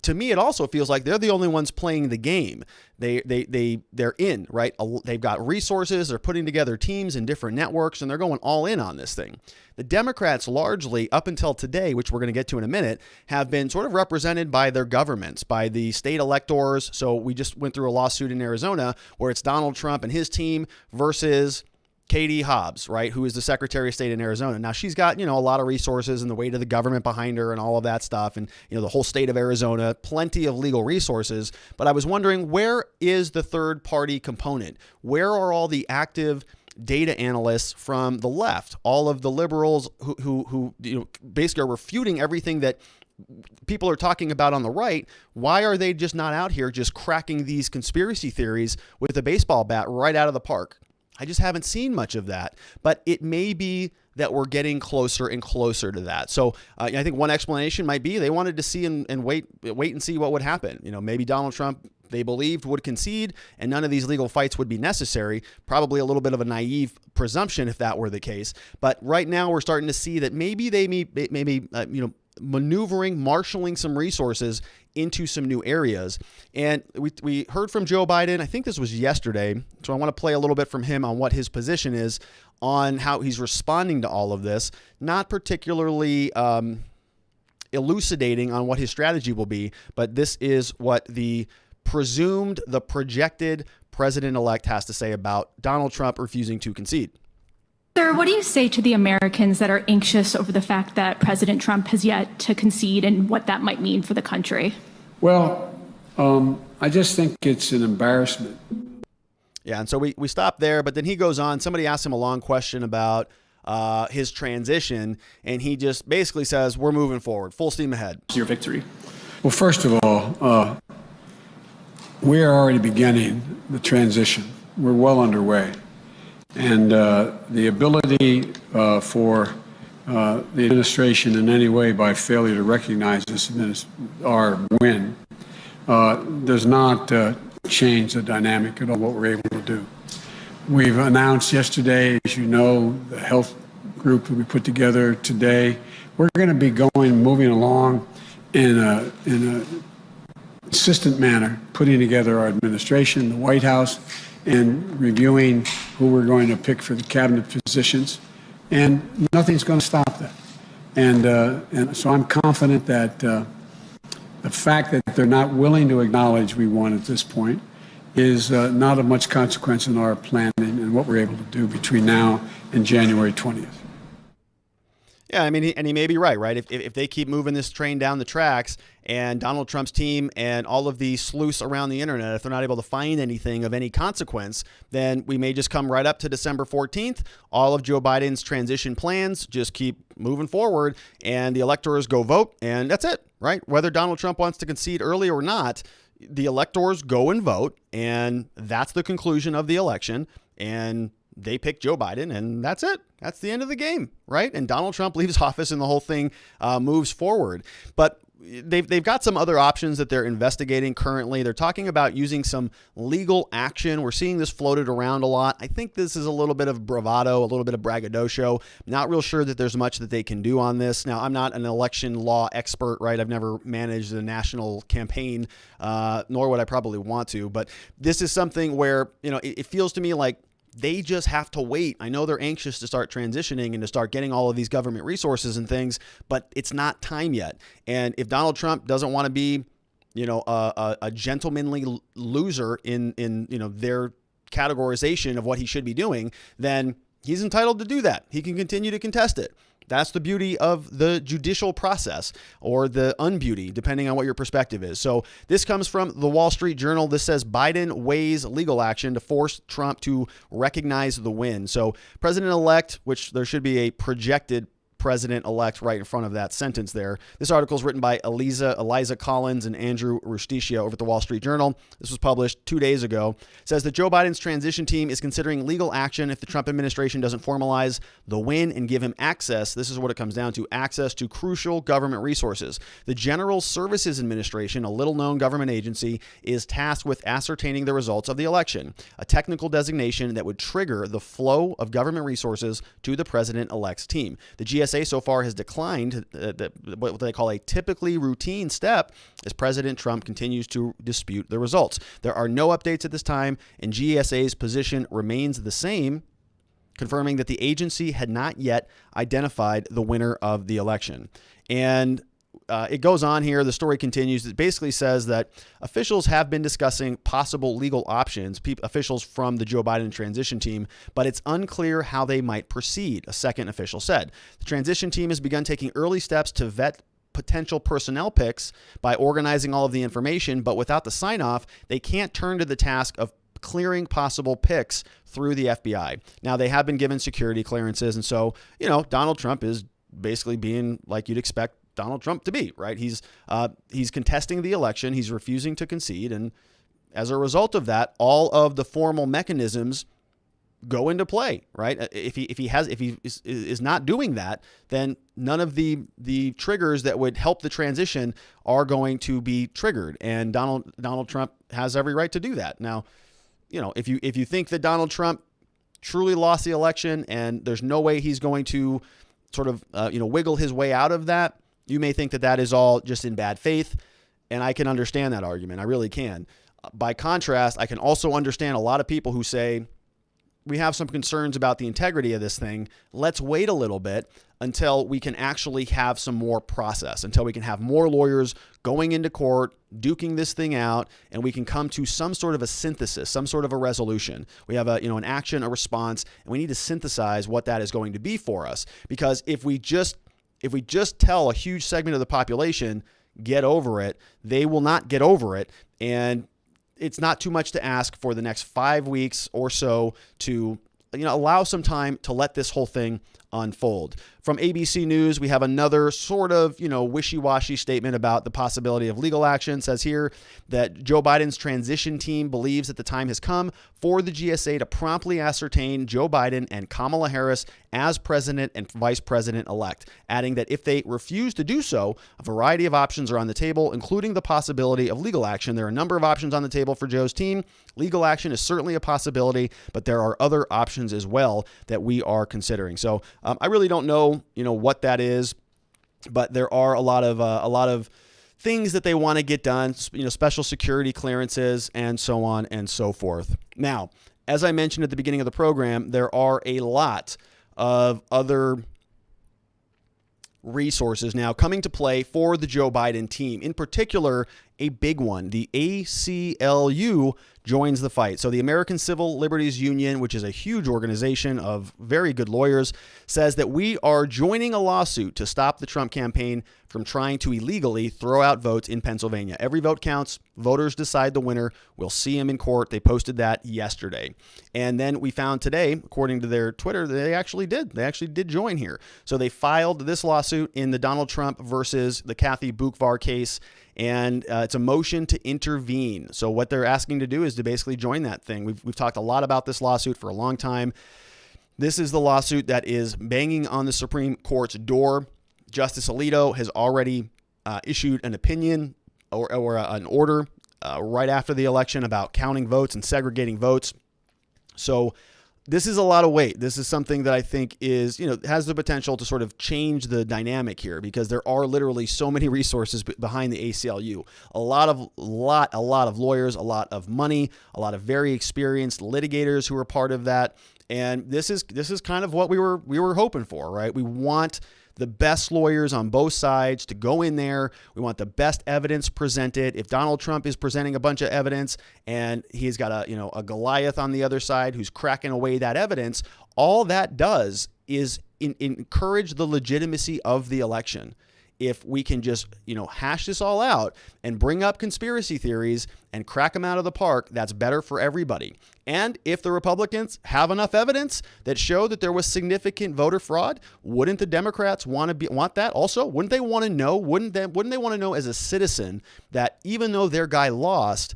to me, it also feels like they're the only ones playing the game. They're in, right? They've got resources. They're putting together teams and different networks, and they're going all in on this thing. The Democrats largely, up until today, which we're going to get to in a minute, have been sort of represented by their governments, by the state electors. So we just went through a lawsuit in Arizona where it's Donald Trump and his team versus Katie Hobbs, right, who is the Secretary of State in Arizona. Now, she's got, a lot of resources and the weight of the government behind her and all of that stuff. And, the whole state of Arizona, plenty of legal resources. But I was wondering, where is the third party component? Where are all the active data analysts from the left? All of the liberals who basically are refuting everything that people are talking about on the right. Why are they just not out here just cracking these conspiracy theories with a baseball bat right out of the park? I just haven't seen much of that, but it may be that we're getting closer and closer to that. So I think one explanation might be they wanted to see and wait and see what would happen. Maybe Donald Trump, they believed, would concede and none of these legal fights would be necessary. Probably a little bit of a naive presumption if that were the case. But right now we're starting to see that maybe maneuvering, marshaling some resources into some new areas. And we heard from Joe Biden, I think this was yesterday, so I want to play a little bit from him on what his position is on how he's responding to all of this, not particularly elucidating on what his strategy will be, but this is what the projected president-elect has to say about Donald Trump refusing to concede. Sir, what do you say to the Americans that are anxious over the fact that President Trump has yet to concede and what that might mean for the country? Well, I just think it's an embarrassment. Yeah, and so we stop there, but then he goes on. Somebody asked him a long question about his transition, and he just basically says, we're moving forward, full steam ahead. Your victory. Well, first of all, we are already beginning the transition. We're well underway. And the ability for the administration in any way by failure to recognize this our win does not change the dynamic at all what we're able to do. We've announced yesterday, as you know, the health group that we put together today. We're going to be moving along in a consistent manner, putting together our administration, the White House, and reviewing who we're going to pick for the cabinet positions, and nothing's going to stop that. And so I'm confident that the fact that they're not willing to acknowledge we won at this point is not of much consequence in our planning and what we're able to do between now and January 20th. Yeah, I mean, he may be right? If they keep moving this train down the tracks and Donald Trump's team and all of the sleuths around the internet, if they're not able to find anything of any consequence, then we may just come right up to December 14th. All of Joe Biden's transition plans just keep moving forward and the electors go vote, and that's it, right? Whether Donald Trump wants to concede early or not, the electors go and vote, and that's the conclusion of the election, and they pick Joe Biden, and that's it. That's the end of the game, right? And Donald Trump leaves office and the whole thing moves forward. But they've got some other options that they're investigating currently. They're talking about using some legal action. We're seeing this floated around a lot. I think this is a little bit of bravado, a little bit of braggadocio. Not real sure that there's much that they can do on this. Now, I'm not an election law expert, right? I've never managed a national campaign, nor would I probably want to. But this is something where, it feels to me like they just have to wait. I know they're anxious to start transitioning and to start getting all of these government resources and things, but it's not time yet. And if Donald Trump doesn't want to be, a gentlemanly loser in their categorization of what he should be doing, then he's entitled to do that. He can continue to contest it. That's the beauty of the judicial process, or the unbeauty, depending on what your perspective is. So this comes from the Wall Street Journal. This says Biden weighs legal action to force Trump to recognize the win. So president-elect, which there should be a projected president-elect right in front of that sentence there. This article is written by Eliza Collins and Andrew Rusticchia over at the Wall Street Journal. This was published 2 days ago. It says that Joe Biden's transition team is considering legal action if the Trump administration doesn't formalize the win and give him access. This is what it comes down to: access to crucial government resources. The General Services Administration, a little-known government agency, is tasked with ascertaining the results of the election, a technical designation that would trigger the flow of government resources to the president-elect's team. The GSA so far has declined what they call a typically routine step as President Trump continues to dispute the results. There are no updates at this time, and GSA's position remains the same, confirming that the agency had not yet identified the winner of the election. And it goes on here. The story continues. It basically says that officials have been discussing possible legal options, officials from the Joe Biden transition team, but it's unclear how they might proceed, a second official said. The transition team has begun taking early steps to vet potential personnel picks by organizing all of the information, but without the sign-off, they can't turn to the task of clearing possible picks through the FBI. Now, they have been given security clearances, and so, Donald Trump is basically being like you'd expect Donald Trump to be, right? He's contesting the election. He's refusing to concede. And as a result of that, all of the formal mechanisms go into play, right? If he is not doing that, then none of the triggers that would help the transition are going to be triggered. And Donald Trump has every right to do that. Now, if you think that Donald Trump truly lost the election and there's no way he's going to sort of wiggle his way out of that, you may think that that is all just in bad faith. And I can understand that argument. I really can. By contrast, I can also understand a lot of people who say, we have some concerns about the integrity of this thing. Let's wait a little bit until we can actually have some more process, until we can have more lawyers going into court, duking this thing out, and we can come to some sort of a synthesis, some sort of a resolution. We have an action, a response, and we need to synthesize what that is going to be for us. Because if we just tell a huge segment of the population, get over it, they will not get over it. And it's not too much to ask for the next 5 weeks or so to allow some time to let this whole thing unfold. From ABC News, we have another sort of, wishy-washy statement about the possibility of legal action. It says here that Joe Biden's transition team believes that the time has come for the GSA to promptly ascertain Joe Biden and Kamala Harris as president and vice president-elect, adding that if they refuse to do so, a variety of options are on the table, including the possibility of legal action. There are a number of options on the table for Joe's team. Legal action is certainly a possibility, but there are other options as well that we are considering. So I really don't know, what that is, but there are a lot of things that they want to get done, special security clearances and so on and so forth. Now, as I mentioned at the beginning of the program, there are a lot of other resources now coming to play for the Joe Biden team. In particular, a big one, the ACLU joins the fight. So the American Civil Liberties Union, which is a huge organization of very good lawyers, says that we are joining a lawsuit to stop the Trump campaign from trying to illegally throw out votes in Pennsylvania. Every vote counts. Voters decide the winner. We'll see him in court. They posted that yesterday. And then we found today, according to their Twitter, they actually did. They actually did join here. So they filed this lawsuit in the Donald Trump versus the Kathy Boockvar case. And it's a motion to intervene. So what they're asking to do is to basically join that thing. We've talked a lot about this lawsuit for a long time. This is the lawsuit that is banging on the Supreme Court's door. Justice Alito has already issued an opinion or an order right after the election about counting votes and segregating votes. So this is a lot of weight. This is something that I think is, has the potential to sort of change the dynamic here, because there are literally so many resources behind the ACLU. A lot of lawyers, a lot of money, a lot of very experienced litigators who are part of that. And this is kind of what we were hoping for, right? We want the best lawyers on both sides to go in there. We want the best evidence presented. If Donald Trump is presenting a bunch of evidence and he's got a Goliath on the other side who's cracking away that evidence, all that does is encourage the legitimacy of the election. If we can just, hash this all out and bring up conspiracy theories and crack them out of the park, that's better for everybody. And if the Republicans have enough evidence that show that there was significant voter fraud, wouldn't the Democrats want that also? Wouldn't they want to know? Wouldn't they want to know as a citizen that even though their guy lost,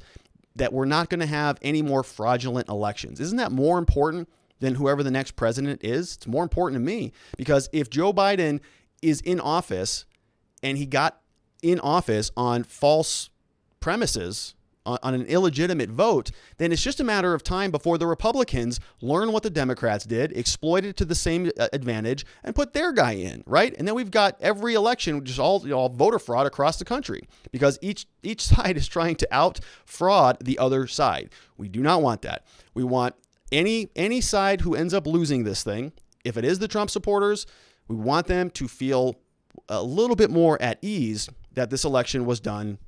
that we're not going to have any more fraudulent elections? Isn't that more important than whoever the next president is? It's more important to me, because if Joe Biden is in office and he got in office on false premises, on an illegitimate vote, then it's just a matter of time before the Republicans learn what the Democrats did, exploit it to the same advantage, and put their guy in, right? And then we've got every election just all voter fraud across the country, because each side is trying to out fraud the other side. We do not want that. We want any side who ends up losing this thing, if it is the Trump supporters, we want them to feel a little bit more at ease that this election was done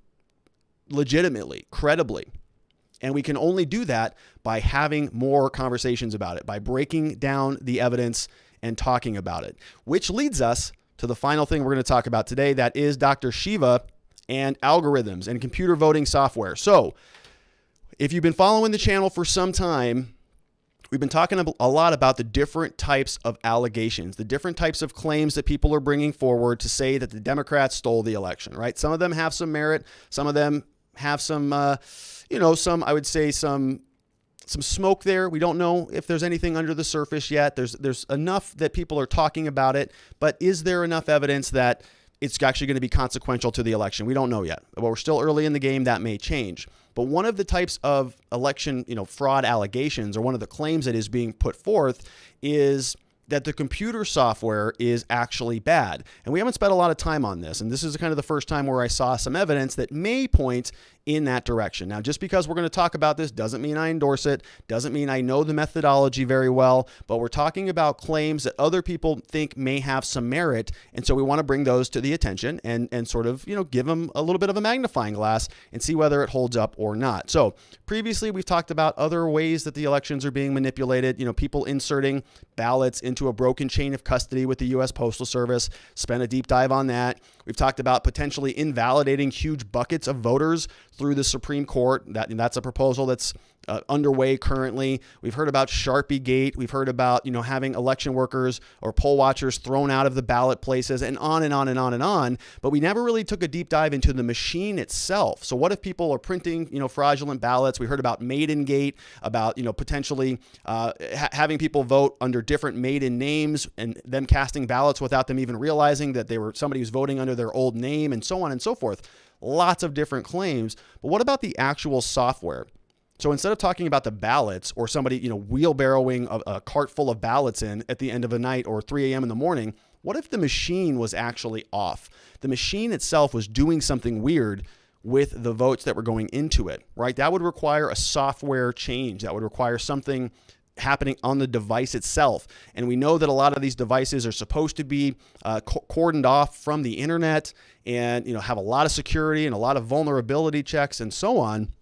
legitimately, credibly. And we can only do that by having more conversations about it, by breaking down the evidence and talking about it, which leads us to the final thing we're going to talk about today. That is Dr. Shiva and algorithms and computer voting software. So if you've been following the channel for some time, we've been talking a lot about the different types of allegations, the different types of claims that people are bringing forward to say that the Democrats stole the election, right? Some of them have some merit. Some of them have some, I would say some smoke there. We don't know if there's anything under the surface yet. There's enough that people are talking about it, but is there enough evidence that it's actually going to be consequential to the election? We don't know yet. But we're still early in the game. That may change. But one of the types of election, fraud allegations, or one of the claims that is being put forth, is that the computer software is actually bad. And we haven't spent a lot of time on this. And this is kind of the first time where I saw some evidence that may point in that direction. Now, just because we're going to talk about this doesn't mean I endorse it, doesn't mean I know the methodology very well, but we're talking about claims that other people think may have some merit. And so we want to bring those to the attention and sort of, give them a little bit of a magnifying glass and see whether it holds up or not. So previously we've talked about other ways that the elections are being manipulated, people inserting ballots into a broken chain of custody with the U.S. Postal Service, spent a deep dive on that. We've talked about potentially invalidating huge buckets of voters through the Supreme Court. That's a proposal that's underway currently. We've heard about Sharpie Gate. We've heard about, having election workers or poll watchers thrown out of the ballot places and on and on and on and on. But we never really took a deep dive into the machine itself. So what if people are printing, fraudulent ballots? We heard about Maiden Gate, about, potentially having people vote under different maiden names and them casting ballots without them even realizing that they were somebody who's voting under their old name, and so on and so forth. Lots of different claims. But what about the actual software? So instead of talking about the ballots or somebody, wheelbarrowing a cart full of ballots in at the end of the night or 3 a.m. in the morning, what if the machine was actually off? The machine itself was doing something weird with the votes that were going into it, right? That would require a software change. That would require something happening on the device itself. And we know that a lot of these devices are supposed to be cordoned off from the internet and, have a lot of security and a lot of vulnerability checks and so on.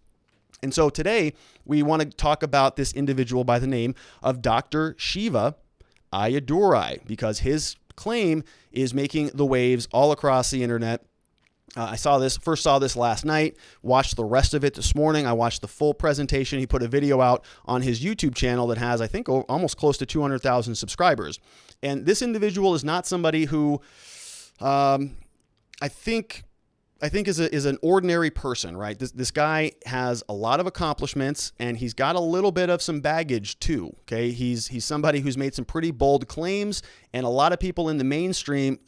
And so today we want to talk about this individual by the name of Dr. Shiva Ayyadurai, because his claim is making the waves all across the internet. I first saw this last night, watched the rest of it this morning. I watched the full presentation. He put a video out on his YouTube channel that has, I think, almost close to 200,000 subscribers. And this individual is not somebody who I think is an ordinary person, right? This guy has a lot of accomplishments, and he's got a little bit of some baggage too. Okay, he's somebody who's made some pretty bold claims, and a lot of people in the mainstream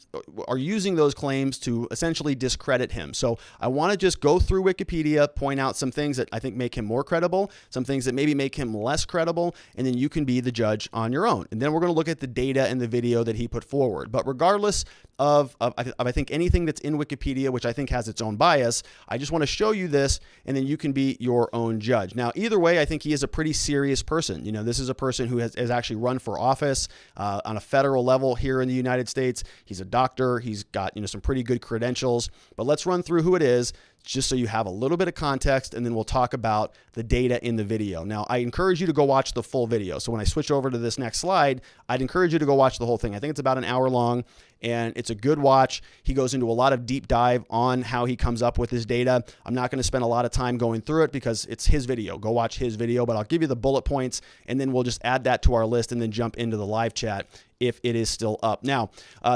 are using those claims to essentially discredit him. So I want to just go through Wikipedia, point out some things that I think make him more credible, some things that maybe make him less credible, and then you can be the judge on your own. And then we're going to look at the data and the video that he put forward. But regardless of I think anything that's in Wikipedia, which I think has its own bias, I just want to show you this, and then you can be your own judge. Now, either way, I think he is a pretty serious person. This is a person who has actually run for office on a federal level here in the United States. He's a doctor. He's got, some pretty good credentials. But let's run through who it is, just so you have a little bit of context, and then we'll talk about the data in the video. Now, I encourage you to go watch the full video. So when I switch over to this next slide, I'd encourage you to go watch the whole thing. I think it's about an hour long, and it's a good watch. He goes into a lot of deep dive on how he comes up with his data. I'm not going to spend a lot of time going through it because it's his video. Go watch his video, but I'll give you the bullet points, and then we'll just add that to our list and then jump into the live chat if it is still up. Now,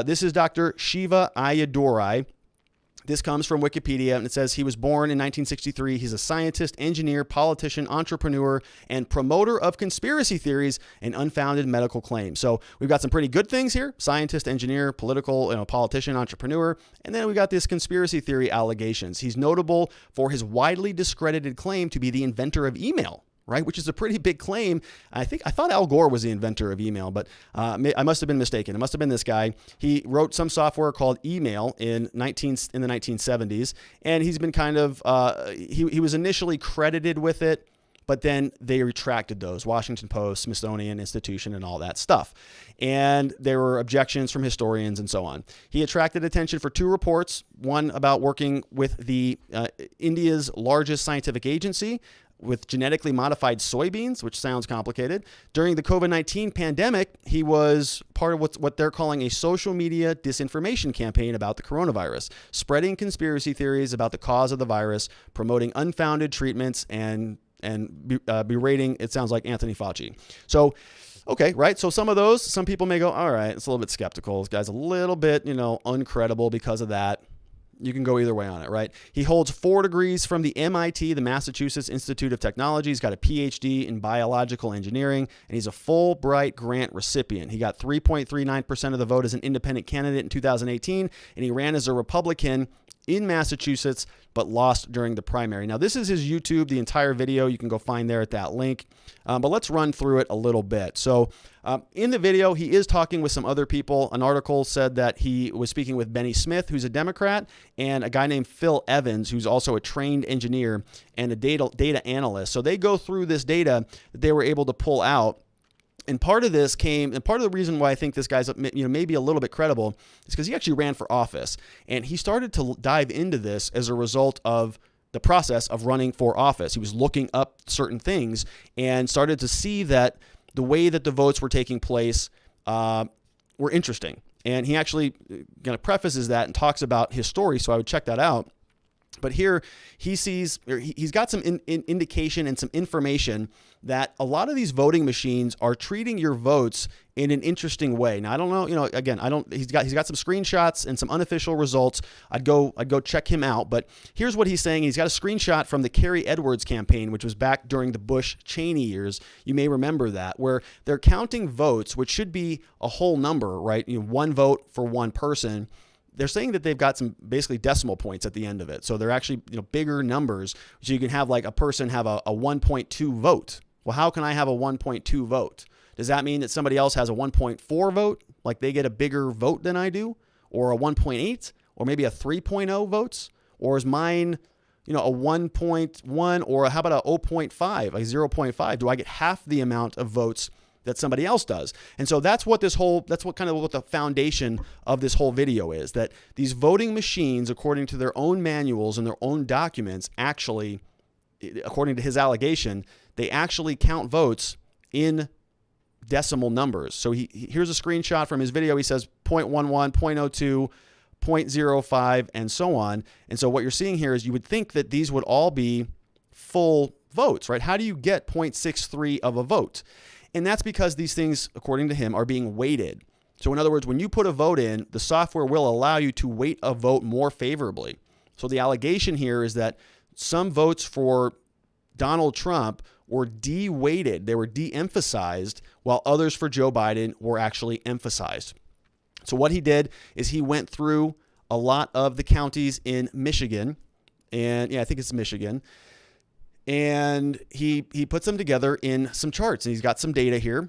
this is Dr. Shiva Ayyadurai. This comes from Wikipedia, and it says he was born in 1963. He's a scientist, engineer, politician, entrepreneur, and promoter of conspiracy theories and unfounded medical claims. So we've got some pretty good things here: scientist, engineer, politician, entrepreneur, and then we got this conspiracy theory allegations. He's notable for his widely discredited claim to be the inventor of email, right? Which is a pretty big claim. I thought Al Gore was the inventor of email, but I must have been mistaken. It must have been this guy. He wrote some software called email in the 1970s, and he's been kind of, he was initially credited with it, but then they retracted those, Washington Post, Smithsonian Institution, and all that stuff. And there were objections from historians and so on. He attracted attention for 2 reports, one about working with the India's largest scientific agency, with genetically modified soybeans, which sounds complicated. During the COVID-19 pandemic, he was part of what they're calling a social media disinformation campaign about the coronavirus, spreading conspiracy theories about the cause of the virus, promoting unfounded treatments, and berating, it sounds like, Anthony Fauci. So, okay, right? So some people may go, all right, it's a little bit skeptical. This guy's a little bit, uncredible because of that. You can go either way on it, right? He holds 4 degrees from the MIT, the Massachusetts Institute of Technology. He's got a PhD in biological engineering, and he's a Fulbright grant recipient. He got 3.39% of the vote as an independent candidate in 2018, and he ran as a Republican in Massachusetts, but lost during the primary. Now, this is his YouTube, the entire video. You can go find there at that link. But let's run through it a little bit. So in the video, he is talking with some other people. An article said that he was speaking with Benny Smith, who's a Democrat, and a guy named Phil Evans, who's also a trained engineer and a data analyst. So they go through this data that they were able to pull out. And part of this came, and part of the reason why I think this guy's maybe a little bit credible is because he actually ran for office. And he started to dive into this as a result of the process of running for office. He was looking up certain things and started to see that the way that the votes were taking place were interesting. And he actually kind of prefaces that and talks about his story, so I would check that out. But here he's got some indication and some information that a lot of these voting machines are treating your votes in an interesting way. Now, I don't know, again, he's got some screenshots and some unofficial results. I'd go check him out. But here's what he's saying. He's got a screenshot from the Kerry Edwards campaign, which was back during the Bush-Cheney years. You may remember that, where they're counting votes, which should be a whole number, right? One vote for one person. They're saying that they've got some basically decimal points at the end of it. So they're actually bigger numbers. So you can have like a person have a 1.2 vote. Well, how can I have a 1.2 vote? Does that mean that somebody else has a 1.4 vote? Like they get a bigger vote than I do? Or a 1.8? Or maybe a 3.0 votes? Or is mine, a 1.1? Or how about a 0.5, a 0.5? Do I get half the amount of votes that somebody else does? And so that's what the foundation of this whole video is, that these voting machines, according to their own manuals and their own documents, actually, according to his allegation, they actually count votes in decimal numbers. So here's a screenshot from his video. He says 0.11, 0.02, 0.05, and so on. And so what you're seeing here is you would think that these would all be full votes, right? How do you get 0.63 of a vote? And that's because these things, according to him, are being weighted. So in other words, when you put a vote in, the software will allow you to weight a vote more favorably. So the allegation here is that some votes for Donald Trump were de-weighted. They were de-emphasized, while others for Joe Biden were actually emphasized. So what he did is he went through a lot of the counties in Michigan, and I think it's Michigan, and he puts them together in some charts, and he's got some data here.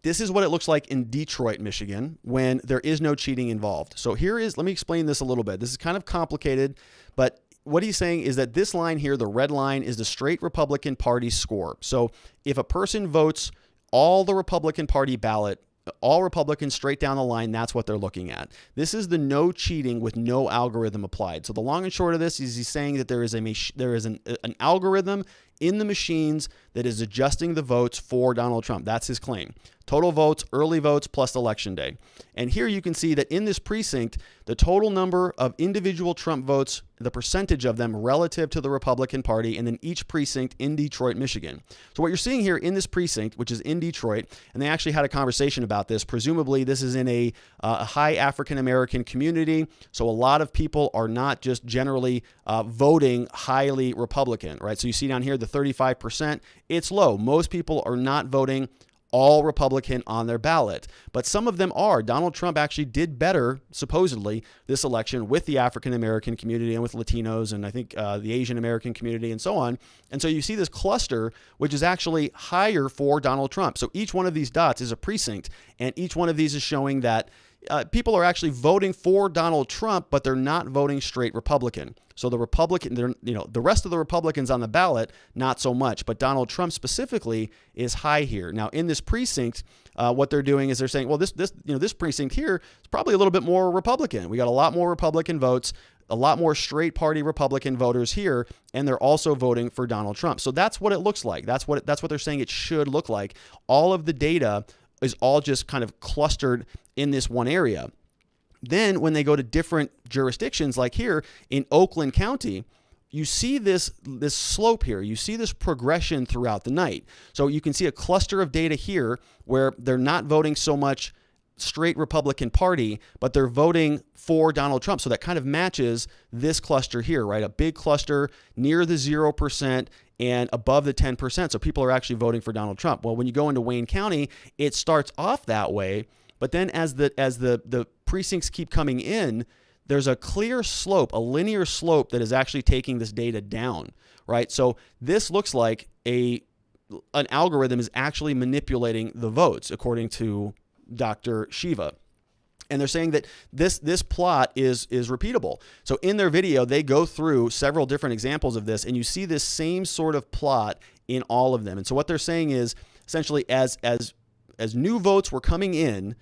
This is what it looks like in Detroit, Michigan, when there is no cheating involved. So let me explain this a little bit. This is kind of complicated, but what he's saying is that this line here, the red line, is the straight Republican Party score. So if a person votes all the Republican Party ballot, all Republicans straight down the line, that's what they're looking at. This is the no cheating with no algorithm applied. So the long and short of this is he's saying that there is an algorithm in the machines that is adjusting the votes for Donald Trump. That's his claim. Total votes, early votes, plus election day. And here you can see that in this precinct, the total number of individual Trump votes, the percentage of them relative to the Republican Party, and then each precinct in Detroit, Michigan. So what you're seeing here in this precinct, which is in Detroit, and they actually had a conversation about this. Presumably, this is in a high African-American community, so a lot of people are not just generally voting highly Republican, right? So you see down here the 35%, it's low. Most people are not voting all Republican on their ballot, but some of them are. Donald Trump actually did better, supposedly, this election with the African-American community and with Latinos and I think the Asian American community and so on. And so you see this cluster, which is actually higher for Donald Trump. So each one of these dots is a precinct, and each one of these is showing that people are actually voting for Donald Trump, but they're not voting straight Republican. So the rest of the Republicans on the ballot, not so much, but Donald Trump specifically is high here. Now in this precinct, what they're doing is they're saying, well, this precinct here is probably a little bit more Republican. We got a lot more Republican votes, a lot more straight party Republican voters here, and they're also voting for Donald Trump. So that's what it looks like. That's what they're saying it should look like. All of the data is all just kind of clustered in this one area. Then when they go to different jurisdictions, like here in Oakland County, you see this slope here. You see this progression throughout the night. So you can see a cluster of data here where they're not voting so much straight Republican Party, but they're voting for Donald Trump. So that kind of matches this cluster here, right? A big cluster near the 0% and above the 10%. So people are actually voting for Donald Trump. Well, when you go into Wayne County, it starts off that way, but then as the precincts keep coming in, there's a clear slope, a linear slope that is actually taking this data down, right? So this looks like an algorithm is actually manipulating the votes, according to Dr. Shiva. And they're saying that this plot is repeatable. So in their video, they go through several different examples of this, and you see this same sort of plot in all of them. And so what they're saying is essentially as new votes were coming in,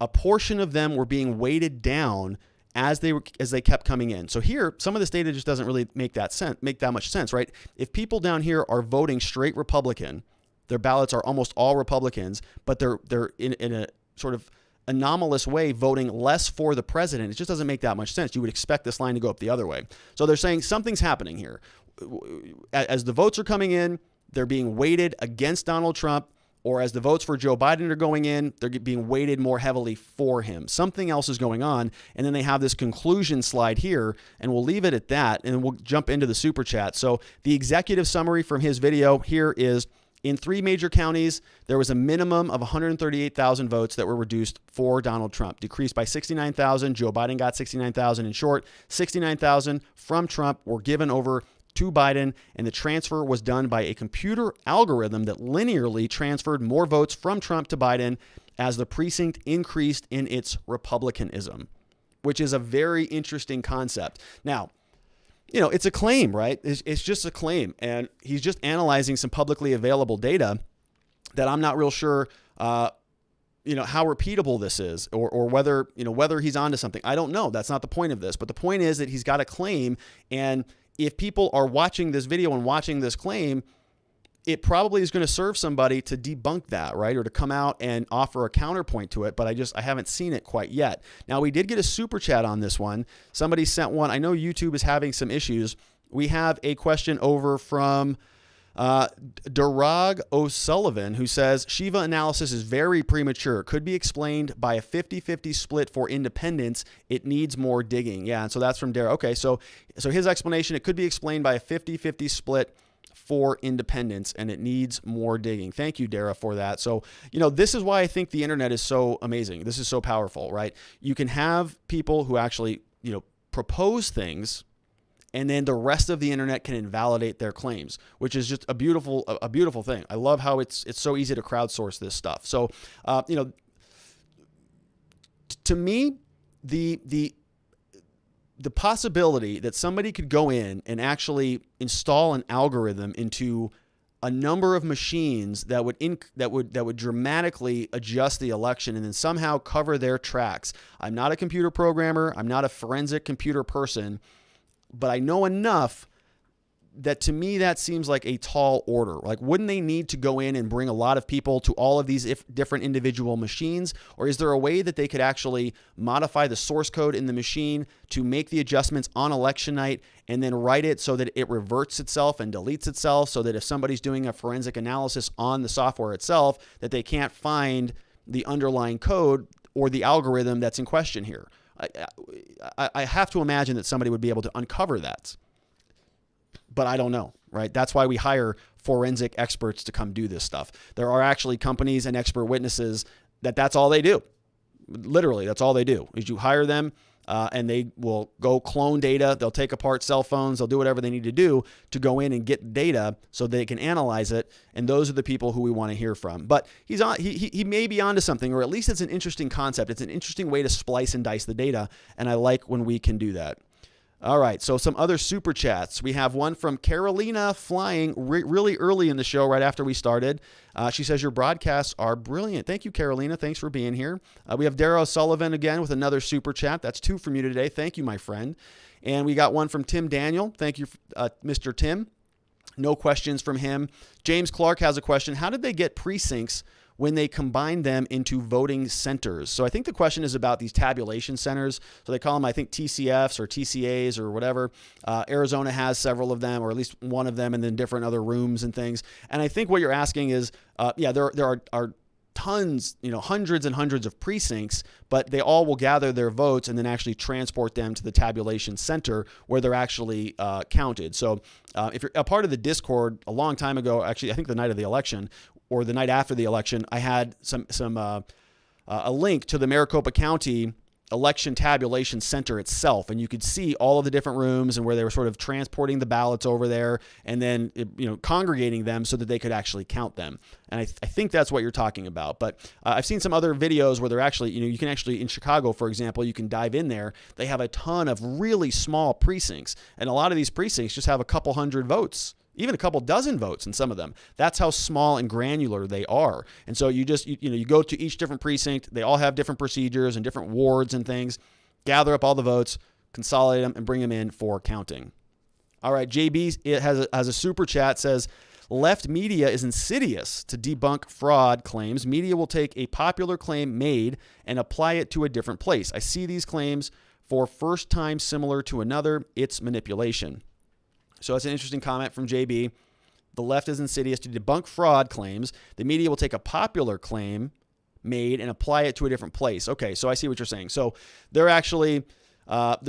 a portion of them were being weighted down as they kept coming in. So here, some of this data just doesn't really make that much sense, right? If people down here are voting straight Republican, their ballots are almost all Republicans, but they're in a sort of anomalous way voting less for the president. It just doesn't make that much sense. You would expect this line to go up the other way. So they're saying something's happening here. As the votes are coming in, they're being weighted against Donald Trump, or as the votes for Joe Biden are going in, they're being weighted more heavily for him. Something else is going on. And then they have this conclusion slide here, and we'll leave it at that, and we'll jump into the super chat. So the executive summary from his video here is, in 3 major counties, there was a minimum of 138,000 votes that were reduced for Donald Trump, decreased by 69,000. Joe Biden got 69,000. In short, 69,000 from Trump were given over to Biden, and the transfer was done by a computer algorithm that linearly transferred more votes from Trump to Biden as the precinct increased in its Republicanism, which is a very interesting concept. Now, it's a claim, right? It's just a claim. And he's just analyzing some publicly available data that I'm not real sure, how repeatable this is, or whether he's onto something. I don't know. That's not the point of this. But the point is that he's got a claim. And if people are watching this video and watching this claim, it probably is going to serve somebody to debunk that, right? Or to come out and offer a counterpoint to it. But I haven't seen it quite yet. Now, we did get a super chat on this one. Somebody sent one. I know YouTube is having some issues. We have a question over from Darag O'Sullivan, who says, Shiva analysis is very premature. Could be explained by a 50-50 split for independents. It needs more digging. Yeah, and so that's from Darag. Okay, so his explanation, it could be explained by a 50-50 split for independence, and it needs more digging. Thank you, Dara, for that. So, this is why I think the internet is so amazing. This is so powerful, right? You can have people who actually, propose things, and then the rest of the internet can invalidate their claims, which is just a beautiful thing. I love how it's so easy to crowdsource this stuff. So, to me, the possibility that somebody could go in and actually install an algorithm into a number of machines that would dramatically adjust the election and then somehow cover their tracks. I'm not a computer programmer. I'm not a forensic computer person, but I know enough that to me that seems like a tall order. Like, wouldn't they need to go in and bring a lot of people to all of these different individual machines? Or is there a way that they could actually modify the source code in the machine to make the adjustments on election night and then write it so that it reverts itself and deletes itself, so that if somebody's doing a forensic analysis on the software itself, that they can't find the underlying code or the algorithm that's in question here? I have to imagine that somebody would be able to uncover that. But I don't know, right? That's why we hire forensic experts to come do this stuff. There are actually companies and expert witnesses that's all they do. Literally, that's all they do is you hire them and they will go clone data. They'll take apart cell phones. They'll do whatever they need to do to go in and get data so they can analyze it. And those are the people who we want to hear from. But he may be onto something, or at least it's an interesting concept. It's an interesting way to splice and dice the data. And I like when we can do that. All right, so some other super chats. We have one from Carolina Flying really early in the show, right after we started. She says, your broadcasts are brilliant. Thank you, Carolina. Thanks for being here. We have Dara Sullivan again with another super chat. That's 2 from you today. Thank you, my friend. And we got one from Tim Daniel. Thank you, Mr. Tim. No questions from him. James Clark has a question. How did they get precincts when they combine them into voting centers? So I think the question is about these tabulation centers. So they call them, I think, TCFs or TCAs or whatever. Arizona has several of them, or at least one of them, and then different other rooms and things. And I think what you're asking is, there are tons, hundreds and hundreds of precincts, but they all will gather their votes and then actually transport them to the tabulation center where they're actually counted. So if you're a part of the Discord a long time ago, actually, I think the night of the election, or the night after the election, I had a link to the Maricopa County election tabulation center itself, and you could see all of the different rooms and where they were sort of transporting the ballots over there and then congregating them so that they could actually count them. And I think that's what you're talking about. But I've seen some other videos where they're actually, you can actually, in Chicago, for example, you can dive in there. They have a ton of really small precincts, and a lot of these precincts just have a couple hundred votes, even a couple dozen votes in some of them. That's how small and granular they are. And so you just, you go to each different precinct. They all have different procedures and different wards and things. Gather up all the votes, consolidate them, and bring them in for counting. All right, JB has a super chat, says, left media is insidious to debunk fraud claims. Media will take a popular claim made and apply it to a different place. I see these claims for first time similar to another. It's manipulation. So that's an interesting comment from JB. The left is insidious to debunk fraud claims. The media will take a popular claim made and apply it to a different place. Okay, so I see what you're saying. So they're actually,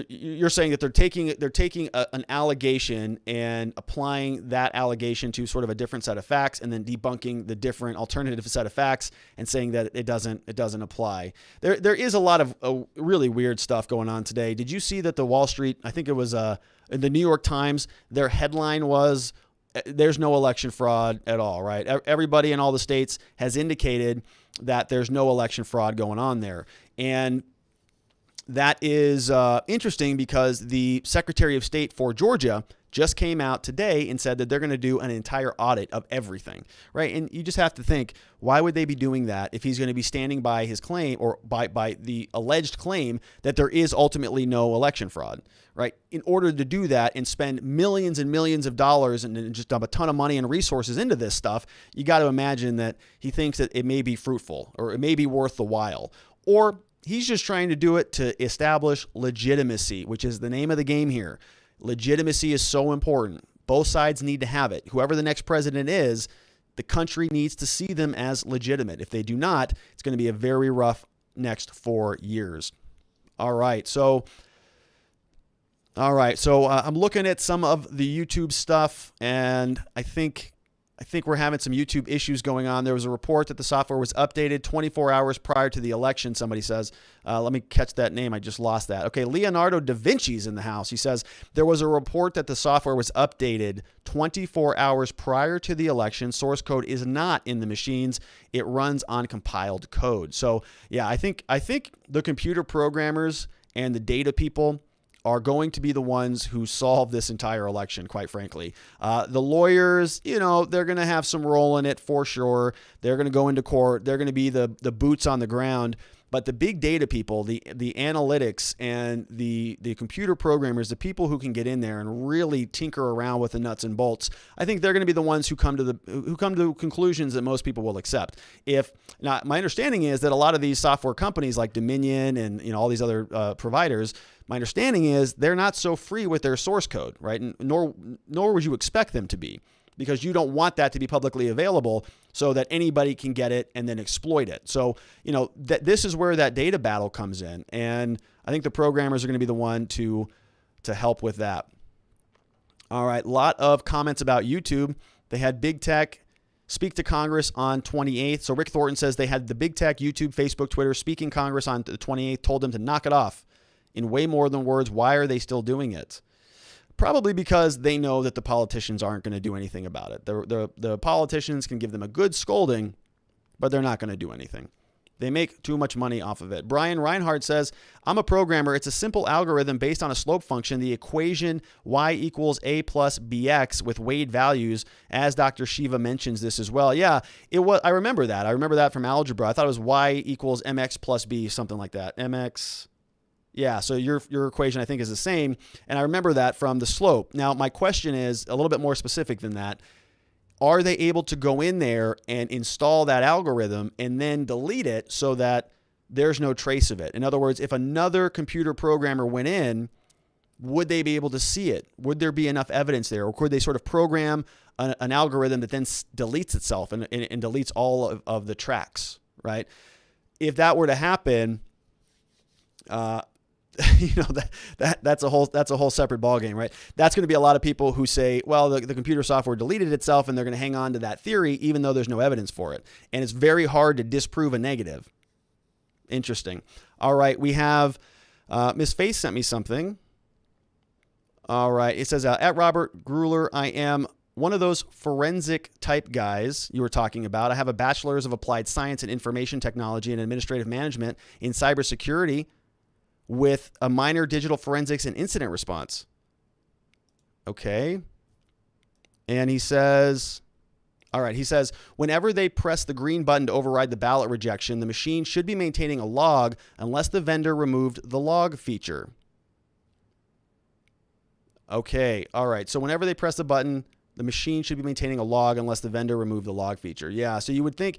you're saying that they're taking an allegation and applying that allegation to sort of a different set of facts, and then debunking the different alternative set of facts and saying that it doesn't apply. There is a lot of really weird stuff going on today. Did you see that the Wall Street, I think it was in the New York Times, their headline was, there's no election fraud at all, right? Everybody in all the states has indicated that there's no election fraud going on there. And that is interesting because the Secretary of State for Georgia just came out today and said that they're going to do an entire audit of everything, right? And you just have to think, why would they be doing that if he's going to be standing by his claim, or by the alleged claim that there is ultimately no election fraud, right? In order to do that and spend millions and millions of dollars and just dump a ton of money and resources into this stuff, you got to imagine that he thinks that it may be fruitful, or it may be worth the while, or he's just trying to do it to establish legitimacy, which is the name of the game here. Legitimacy is so important. Both sides need to have it. Whoever the next president is, the country needs to see them as legitimate. If they do not, it's going to be a very rough next 4 years. All right. So I'm looking at some of the YouTube stuff, and I think we're having some YouTube issues going on. There was a report that the software was updated 24 hours prior to the election, somebody says. Let me catch that name. I just lost that. Okay, Leonardo da Vinci's in the house. He says, there was a report that the software was updated 24 hours prior to the election. Source code is not in the machines. It runs on compiled code. So, yeah, I think the computer programmers and the data people are going to be the ones who solve this entire election, quite frankly. The lawyers, they're going to have some role in it for sure. They're going to go into court. They're going to be the boots on the ground. But the big data people, the analytics and the computer programmers, the people who can get in there and really tinker around with the nuts and bolts, I think they're going to be the ones who come to conclusions that most people will accept. Now, my understanding is that a lot of these software companies like Dominion and all these other providers, my understanding is they're not so free with their source code, right? And nor would you expect them to be, because you don't want that to be publicly available so that anybody can get it and then exploit it. So, this is where that data battle comes in. And I think the programmers are going to be the one to help with that. All right. A lot of comments about YouTube. They had big tech speak to Congress on 28th. So Rick Thornton says they had the big tech, YouTube, Facebook, Twitter, speak in Congress on the 28th, told them to knock it off in way more than words. Why are they still doing it? Probably because they know that the politicians aren't going to do anything about it. The politicians can give them a good scolding, but they're not going to do anything. They make too much money off of it. Brian Reinhardt says, I'm a programmer. It's a simple algorithm based on a slope function, the equation y equals a plus bx with weighted values, as Dr. Shiva mentions this as well. Yeah, it was. I remember that. I remember that from algebra. I thought it was y equals mx plus b, something like that. Mx. Yeah, so your equation, I think, is the same. And I remember that from the slope. Now, my question is a little bit more specific than that. Are they able to go in there and install that algorithm and then delete it so that there's no trace of it? In other words, if another computer programmer went in, would they be able to see it? Would there be enough evidence there? Or could they sort of program an algorithm that then deletes itself and deletes all of the tracks, right? If that were to happen, that's a whole separate ballgame, right? That's going to be a lot of people who say, well, the computer software deleted itself, and they're going to hang on to that theory even though there's no evidence for it. And it's very hard to disprove a negative. Interesting. All right, we have Miss Faith sent me something. All right. It says, at Robert Gruler, I am one of those forensic type guys you were talking about. I have a bachelor's of applied science in information technology and administrative management in cybersecurity with a minor digital forensics and incident response. Okay. And he says, all right, he says, whenever they press the green button to override the ballot rejection, the machine should be maintaining a log unless the vendor removed the log feature. Okay, all right. So whenever they press the button, the machine should be maintaining a log unless the vendor removed the log feature. Yeah, so you would think,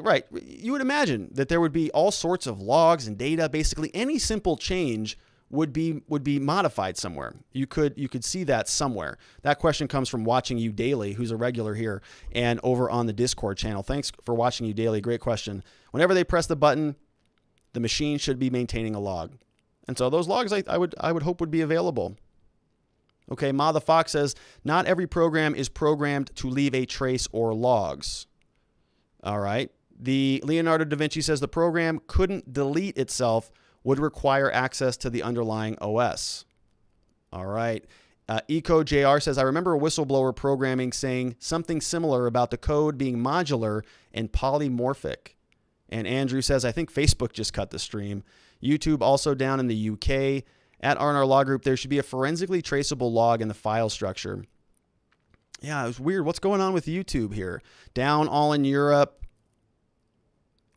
right, you would imagine that there would be all sorts of logs and data. Basically, any simple change would be modified somewhere. You could see that somewhere. That question comes from Watching You Daily, who's a regular here and over on the Discord channel. Thanks for Watching You Daily. Great question. Whenever they press the button, the machine should be maintaining a log. And so those logs I would hope would be available. Okay, Ma the Fox says, not every program is programmed to leave a trace or logs. All right. The Leonardo da Vinci says the program couldn't delete itself, would require access to the underlying OS. All right. Eco JR says, I remember a whistleblower programming saying something similar about the code being modular and polymorphic. And Andrew says, I think Facebook just cut the stream. YouTube also down in the UK. At R&R Law Group, there should be a forensically traceable log in the file structure. Yeah, it was weird. What's going on with YouTube here? Down all in Europe.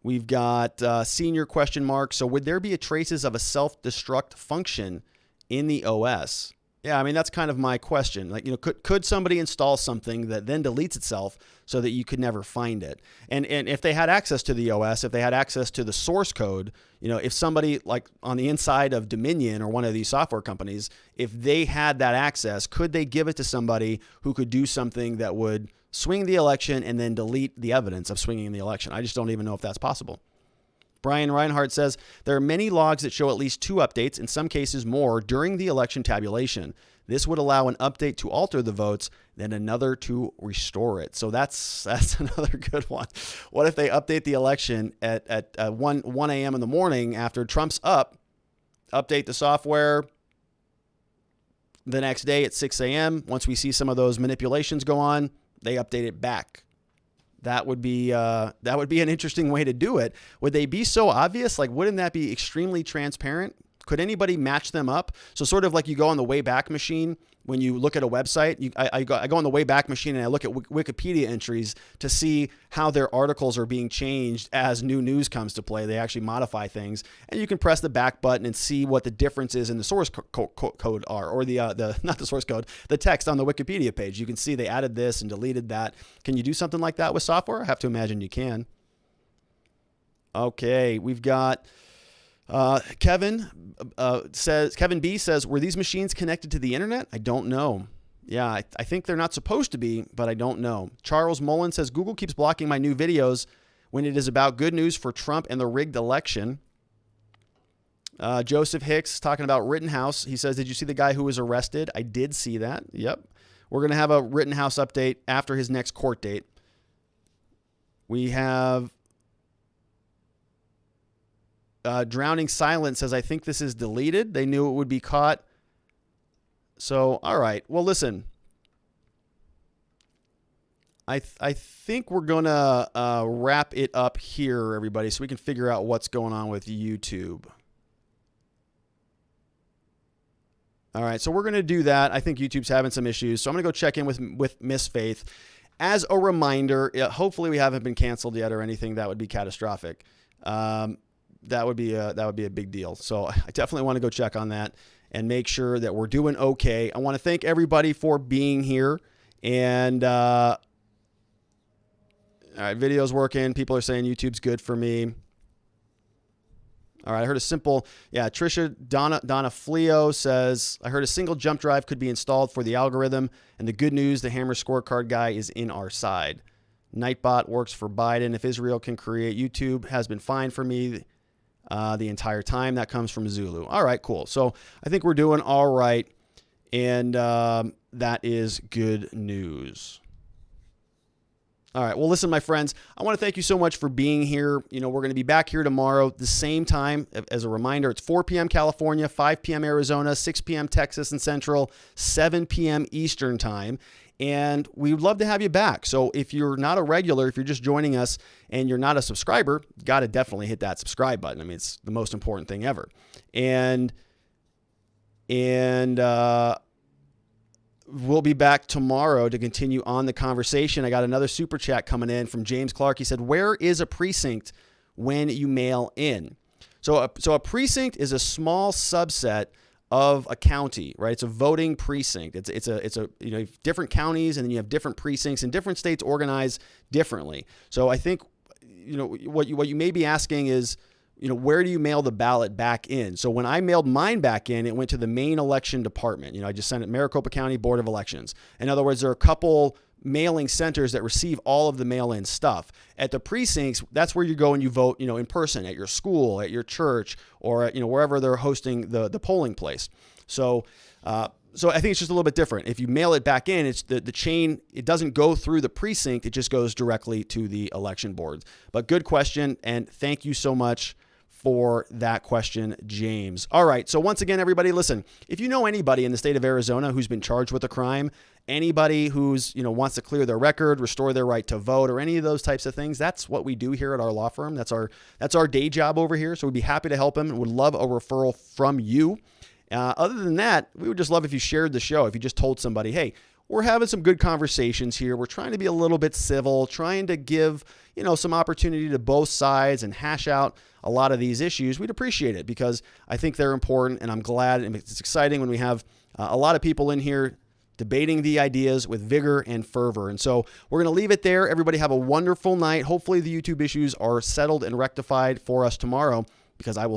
We've got senior question mark. So would there be a traces of a self-destruct function in the OS? Yeah, I mean, that's kind of my question. Like, could somebody install something that then deletes itself so that you could never find it? And if they had access to the OS, if they had access to the source code, if somebody like on the inside of Dominion or one of these software companies, if they had that access, could they give it to somebody who could do something that would swing the election and then delete the evidence of swinging the election? I just don't even know if that's possible. Brian Reinhardt says, there are many logs that show at least 2 updates, in some cases more, during the election tabulation. This would allow an update to alter the votes, then another to restore it. So that's another good one. What if they update the election at 1 a.m. in the morning after Trump's up, update the software the next day at 6 a.m. Once we see some of those manipulations go on, they update it back. That would be an interesting way to do it. Would they be so obvious? Like, wouldn't that be extremely transparent? Could anybody match them up? So sort of like you go on the Wayback Machine when you look at a website. I go on the Wayback Machine and I look at Wikipedia entries to see how their articles are being changed as new news comes to play. They actually modify things, and you can press the back button and see what the differences in the source code are, or the not the source code, the text on the Wikipedia page. You can see they added this and deleted that. Can you do something like that with software? I have to imagine you can. Okay, we've got Kevin B says, were these machines connected to the internet? I don't know. Yeah, I think they're not supposed to be, but I don't know. Charles Mullen says, Google keeps blocking my new videos when it is about good news for Trump and the rigged election. Joseph Hicks talking about Rittenhouse. He says, did you see the guy who was arrested? I did see that. Yep. We're going to have a Rittenhouse update after his next court date. We have Drowning Silence says, I think this is deleted. They knew it would be caught. So, all right. Well, listen, I think we're going to wrap it up here, everybody, so we can figure out what's going on with YouTube. All right. So we're going to do that. I think YouTube's having some issues. So I'm going to go check in with Miss Faith. As a reminder, hopefully we haven't been canceled yet or anything. That would be catastrophic. That would be a big deal. So I definitely want to go check on that and make sure that we're doing okay. I want to thank everybody for being here. And all right, video's working. People are saying YouTube's good for me. All right, I heard a simple, Trisha Donna Fleo says, I heard a single jump drive could be installed for the algorithm. And the good news, the Hammer scorecard guy is in our side. Nightbot works for Biden. If Israel can create YouTube, has been fine for me the entire time. That comes from Zulu. All right, cool. So I think we're doing all right. And that is good news. All right. Well, listen, my friends, I want to thank you so much for being here. We're going to be back here tomorrow, the same time. As a reminder, it's 4 p.m. California, 5 p.m. Arizona, 6 p.m. Texas and Central, 7 p.m. Eastern time. And we would love to have you back. So if you're not a regular, if you're just joining us and you're not a subscriber, you got to definitely hit that subscribe button. I mean, it's the most important thing ever. And we'll be back tomorrow to continue on the conversation. I got another super chat coming in from James Clark. He said, where is a precinct when you mail in? So a precinct is a small subset of a county, right? It's a voting precinct. It's a different counties, and then you have different precincts, and different states organize differently. So I think, what you may be asking is, where do you mail the ballot back in? So when I mailed mine back in, it went to the main election department. I just sent it Maricopa County Board of Elections. In other words, there are a couple mailing centers that receive all of the mail-in stuff. At the precincts, that's where you go and you vote, in person, at your school, at your church, or at, wherever they're hosting the polling place. So I think it's just a little bit different. If you mail it back in, it's the chain. It doesn't go through the precinct. It just goes directly to the election board. But good question, and thank you so much for that question, James. All right. So once again, everybody, listen, if you know anybody in the state of Arizona who's been charged with a crime, anybody who's, wants to clear their record, restore their right to vote, or any of those types of things, that's what we do here at our law firm. That's our day job over here. So we'd be happy to help them and would love a referral from you. Other than that, we would just love if you shared the show. If you just told somebody, hey, we're having some good conversations here. We're trying to be a little bit civil, trying to give, some opportunity to both sides and hash out a lot of these issues. We'd appreciate it because I think they're important, and I'm glad, and it's exciting when we have a lot of people in here debating the ideas with vigor and fervor. And so we're going to leave it there. Everybody have a wonderful night. Hopefully the YouTube issues are settled and rectified for us tomorrow, because I will